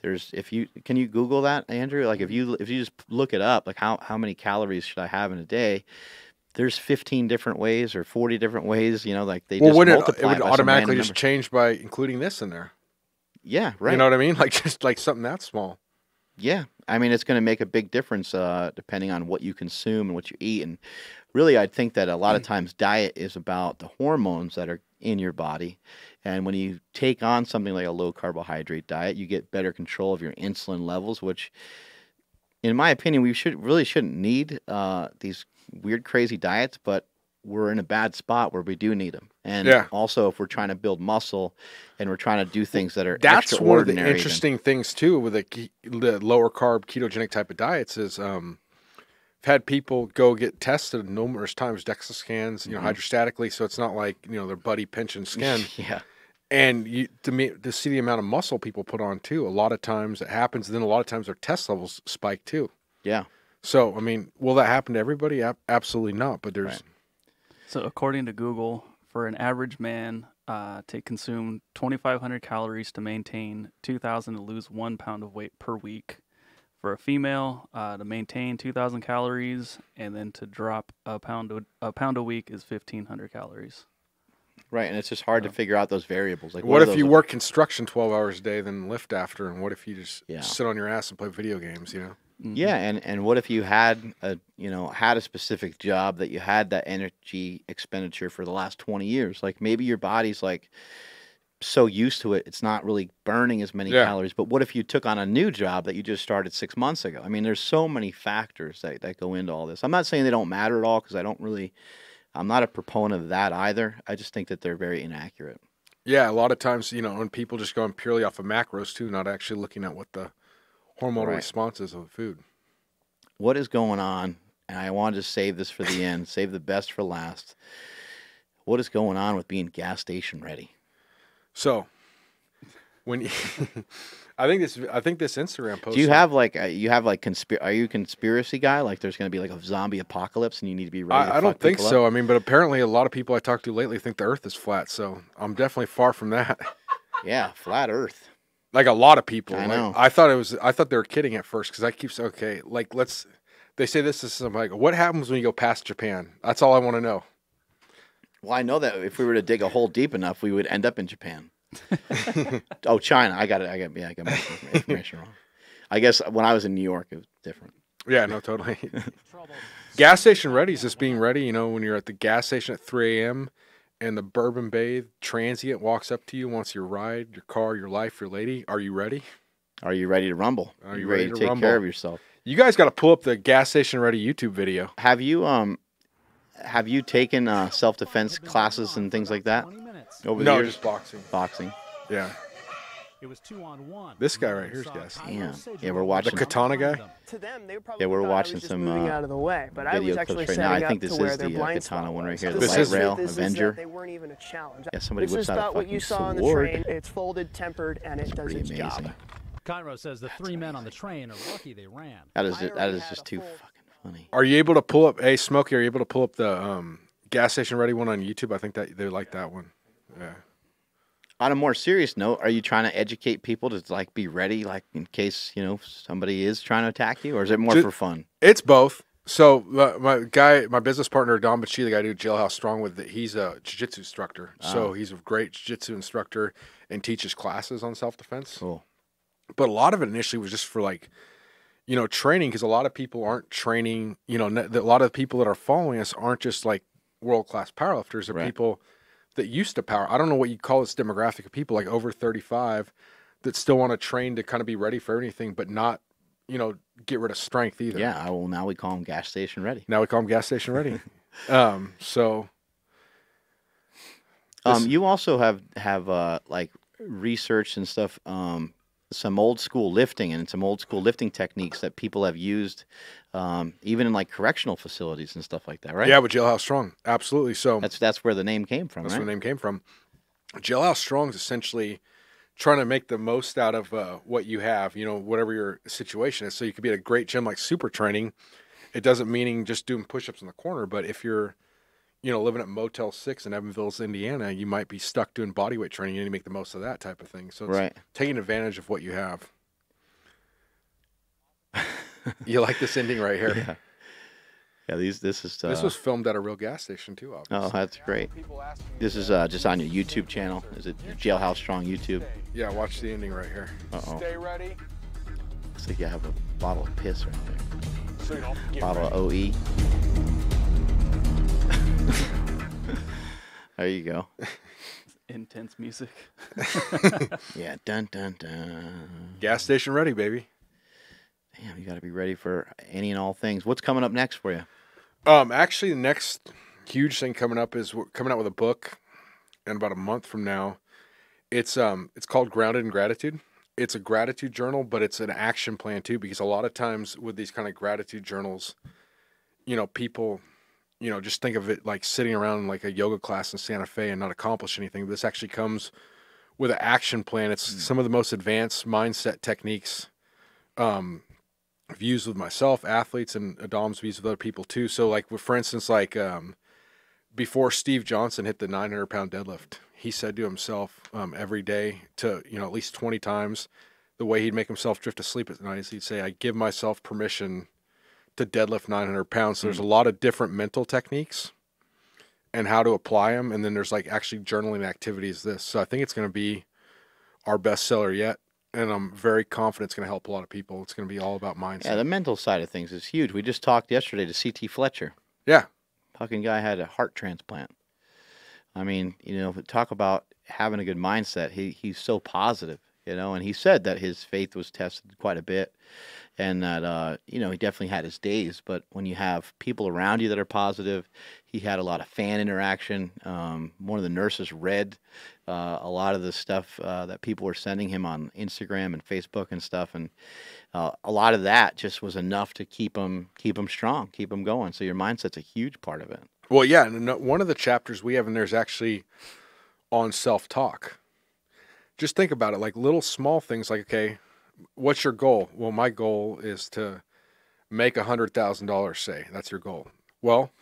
Can you Google that, Andrew? Like if you just look it up, like how many calories should I have in a day? There's 15 different ways or 40 different ways. Like they just multiply. It would automatically just change by including this in there. Yeah, right. You know what I mean? Like just like something that small. Yeah, I mean, it's going to make a big difference depending on what you consume and what you eat. And really, I think that a lot of times diet is about the hormones that are in your body. And when you take on something like a low carbohydrate diet, you get better control of your insulin levels, which, in my opinion, we really shouldn't need these weird, crazy diets, but we're in a bad spot where we do need them. And also, if we're trying to build muscle and we're trying to do things that are that's one of the extraordinary, interesting things too with the lower carb ketogenic type of diets is I've had people go get tested numerous times, DEXA scans, hydrostatically, so it's not like their buddy pinching skin. Yeah. And to see the amount of muscle people put on too, a lot of times it happens. Then a lot of times their test levels spike too. Yeah. So I mean, will that happen to everybody? Absolutely not. But there's So according to Google, for an average man, to consume 2,500 calories to maintain 2,000 to lose 1 pound of weight per week. For a female, to maintain 2,000 calories and then to drop a pound a week is 1,500 calories. Right, and it's just hard to figure out those variables. Like, what if you work construction 12 hours a day, then lift after, and what if you just sit on your ass and play video games? Yeah, and what if you had a specific job that you had that energy expenditure for the last 20 years? Like maybe your body's like so used to it, it's not really burning as many calories. But what if you took on a new job that you just started 6 months ago? I mean, there's so many factors that go into all this. I'm not saying they don't matter at all because I'm not a proponent of that either. I just think that they're very inaccurate. Yeah, a lot of times, when people just going purely off of macros too, not actually looking at what the hormonal responses of the food. What is going on? And I wanted to save this for the end, save the best for last. What is going on with being gas station ready? So, when you, I think this Instagram post. Do you have are you a conspiracy guy? Like there's going to be like a zombie apocalypse and you need to be ready. I don't think so. I mean, but apparently a lot of people I talked to lately think the Earth is flat. So I'm definitely far from that. Yeah, flat Earth. Like a lot of people. I know. I thought they were kidding at first because I keep saying, okay, like they say this, I'm like, what happens when you go past Japan? That's all I want to know. Well, I know that if we were to dig a hole deep enough, we would end up in Japan. Oh, China. I got my information wrong. I guess when I was in New York, it was different. Yeah, no, totally. Gas station ready is just being ready. When you're at the gas station at 3 a.m. and the Bourbon Bay transient walks up to you, wants your ride, your car, your life, your lady. Are you ready? Are you ready to rumble? Are you ready to take care of yourself? You guys got to pull up the gas station ready YouTube video. Have you taken self-defense classes and things like that over the years? No, just boxing. Boxing. Yeah. It was 2-on-1. This guy right here's gas. Damn. Yeah, we're watching the katana guy. To them, they probably we're watching some moving out of the way, but I was video actually clips right now. I think this is the katana one right here, the light rail Avenger. They weren't even a challenge. Yeah, somebody whips out a what you fucking saw on the sword. train. It's folded, tempered, and it does its job. Cairo says the 3 men on the train are lucky they ran. That is just too fucking funny. Are you able to pull up? Hey, Smokey, are you able to pull up the gas station ready one on YouTube? I think that they like that one. Yeah. On a more serious note, are you trying to educate people to be ready, in case somebody is trying to attack you, or is it more for fun? It's both. So my business partner Don Bachi, the guy I do Jailhouse Strong with, he's a jiu-jitsu instructor. So he's a great jiu-jitsu instructor and teaches classes on self-defense. Cool. But a lot of it initially was just for training, because a lot of people aren't training. A lot of the people that are following us aren't just world-class powerlifters. They're people that used to power. I don't know what you call this demographic of people, over 35, that still want to train to kind of be ready for anything, but not, get rid of strength either. Yeah, well, now we call them gas station ready. Now we call them gas station ready. You also have research and stuff, some old school lifting and some old school lifting techniques that people have used, even in correctional facilities and stuff like that, right? Yeah, with Jailhouse Strong, absolutely. So that's where the name came from. That's right? where the name came from. Jailhouse Strong is essentially trying to make the most out of what you have, whatever your situation is. So you could be at a great gym like Super Training. It doesn't mean just doing push-ups in the corner, but if you're living at Motel 6 in Evansville, Indiana, you might be stuck doing bodyweight training. You need to make the most of that type of thing. So it's taking advantage of what you have. You like this ending right here? Yeah. Yeah, this was filmed at a real gas station too, obviously. Oh, that's great. This is just on your YouTube channel. Is it Jailhouse Strong YouTube? Yeah, watch the ending right here. Uh-oh. Stay ready. Looks like you have a bottle of piss right there. So you don't get Bottle of OE. There you go. Intense music. Yeah, dun dun dun. gas station ready, baby. Damn, you got to be ready for any and all things. What's coming up next for you? Actually, the next huge thing coming up is we're coming out with a book in about a month from now. It's called Grounded in Gratitude. It's a gratitude journal, but it's an action plan too, because a lot of times with these kind of gratitude journals, people, just think of it like sitting around in like a yoga class in Santa Fe and not accomplish anything. But this actually comes with an action plan. It's some of the most advanced mindset techniques I've used with myself, athletes, and Adam's used with other people too. So like, for instance, like before Steve Johnson hit the 900-pound deadlift, he said to himself every day to, at least 20 times, the way he'd make himself drift to sleep at night is he'd say, I give myself permission to deadlift 900 pounds. So there's a lot of different mental techniques and how to apply them. And then there's like actually journaling activities. So I think it's going to be our best seller yet. And I'm very confident it's going to help a lot of people. It's going to be all about mindset. Yeah, the mental side of things is huge. We just talked yesterday to C.T. Fletcher. Yeah. Fucking guy had a heart transplant. I mean, talk about having a good mindset. He's so positive, and he said that his faith was tested quite a bit and that, he definitely had his days. But when you have people around you that are positive, he had a lot of fan interaction. One of the nurses read a lot of the stuff that people were sending him on Instagram and Facebook and stuff. And a lot of that just was enough to keep him strong, keep him going. So your mindset's a huge part of it. Well, yeah, and one of the chapters we have in there is actually on self-talk. Just think about it, like little small things like, okay, what's your goal? Well, my goal is to make $100,000, say. That's your goal. Well,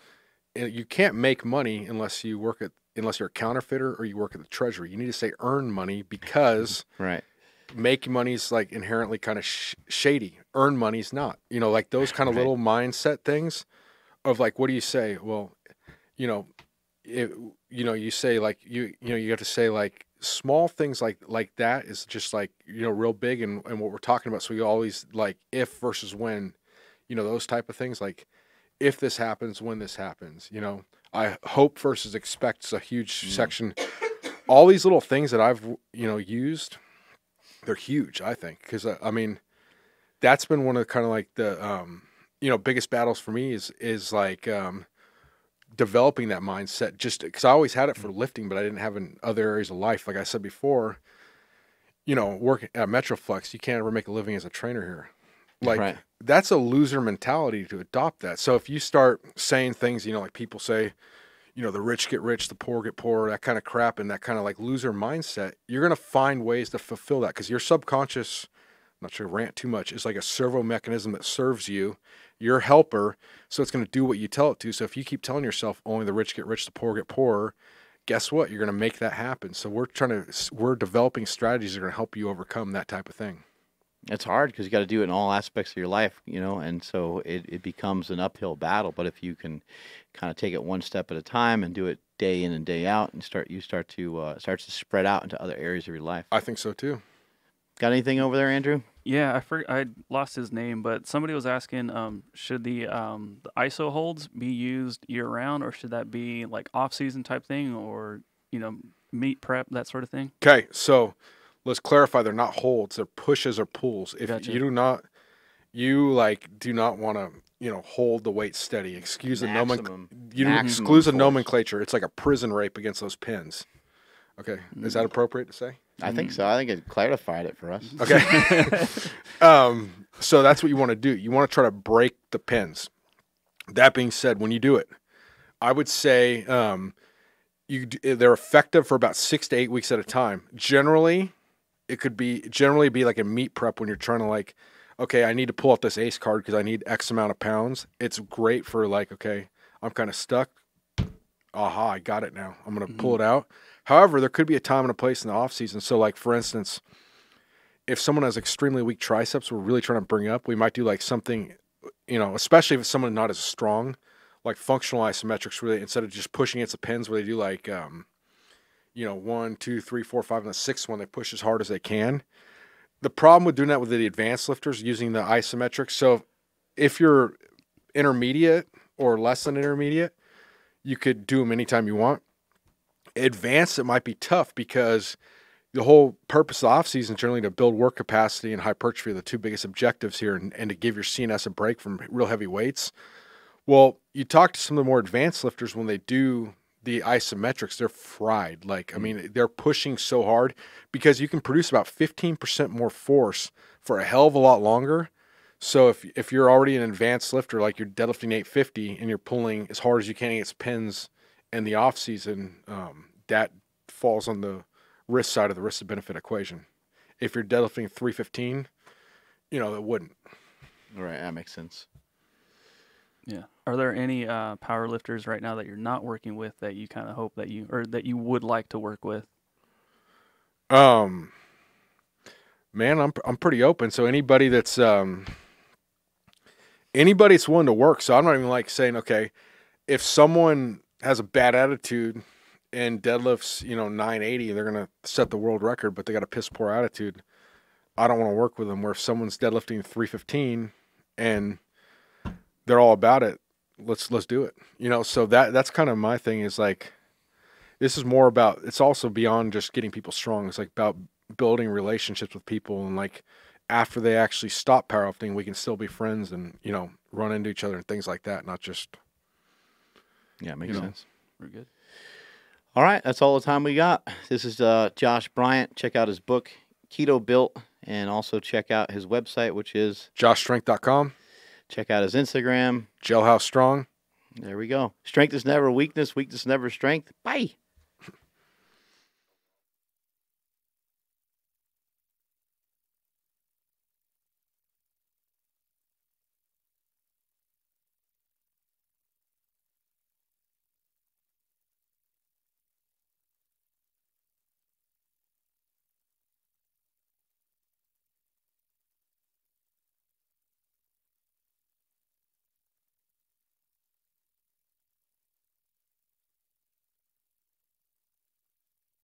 you can't make money unless you're a counterfeiter or you work at the Treasury. You need to say earn money because right. Make money's like inherently kind of shady. Earn money's not. Like those kind of little mindset things of like, what do you say? Well, you say like you have to say like small things like that is just like real big and what we're talking about. So we always like if versus when, those type of things like if this happens, when this happens. I hope versus expect is a huge section. All these little things that I've used, they're huge. I think because I mean that's been one of the kind of like the biggest battles for me is like developing that mindset, just because I always had it for lifting, but I didn't have it in other areas of life. Like I said before, working at Metroflex, you can't ever make a living as a trainer here. Like that's a loser mentality to adopt that. So if you start saying things, like people say, the rich get rich, the poor get poor, that kind of crap, and that kind of like loser mindset, you're going to find ways to fulfill that because your subconscious, I'm not sure to rant too much, is like a servo mechanism that serves you. You're a helper, so it's going to do what you tell it to. So if you keep telling yourself only the rich get rich, the poor get poorer, guess what? You're going to make that happen. So we're developing strategies that are going to help you overcome that type of thing. It's hard because you got to do it in all aspects of your life, and so it becomes an uphill battle. But if you can kind of take it one step at a time and do it day in and day out, and start to spread out into other areas of your life. I think so too. Got anything over there, Andrew? Yeah, I lost his name, but somebody was asking, should the ISO holds be used year round, or should that be like off season type thing, or meet prep, that sort of thing? Okay, so let's clarify: they're not holds; they're pushes or pulls. If Gotcha. you do not want to hold the weight steady. Excuse the nomenclature. It's like a prison rape against those pins. Okay, is that appropriate to say? I think so. I think it clarified it for us. Okay. So that's what you want to do. You want to try to break the pins. That being said, when you do it, I would say they're effective for about 6 to 8 weeks at a time. Generally, it could be like a meet prep when you're trying to like, okay, I need to pull out this ace card because I need X amount of pounds. It's great for like, okay, I'm kind of stuck. Aha, I got it now. I'm going to pull it out. However, there could be a time and a place in the off season. So like, for instance, if someone has extremely weak triceps, we're really trying to bring up, we might do like something, especially if it's someone not as strong, like functional isometrics, where they, instead of just pushing against the pins, where they do like, 1, 2, 3, 4, 5, and the sixth one, they push as hard as they can. the problem with doing that with the advanced lifters using the isometric. So if you're intermediate or less than intermediate, you could do them anytime you want. Advanced, it might be tough because the whole purpose of the off season is generally to build work capacity and hypertrophy are the two biggest objectives here, and to give your CNS a break from real heavy weights. Well, you talk to some of the more advanced lifters when they do the isometrics, they're fried. Like, I mean, they're pushing so hard because you can produce about 15% more force for a hell of a lot longer. So if you're already an advanced lifter, like you're deadlifting 850 and you're pulling as hard as you can against pins in the off season, that falls on the risk side of the risk to benefit equation. If you're deadlifting 315, that wouldn't. All right, that makes sense. Yeah. Are there any power lifters right now that you're not working with that you kind of hope that you would like to work with? Man, I'm pretty open. So anybody that's willing to work. So I'm not even like saying, okay, if someone has a bad attitude and deadlifts, 980, they're going to set the world record, but they got a piss poor attitude. I don't want to work with them. Where if someone's deadlifting 315 and they're all about it, let's do it. So that's kind of my thing is like, this is more about, it's also beyond just getting people strong. It's like about building relationships with people. And like after they actually stop powerlifting, we can still be friends and, run into each other and things like that. Not just, yeah, makes sense. We're good. All right, that's all the time we got. This is Josh Bryant. Check out his book, Keto Built, and also check out his website, which is joshstrength.com. Check out his Instagram, Jailhouse Strong. There we go. Strength is never weakness. Weakness is never strength. Bye.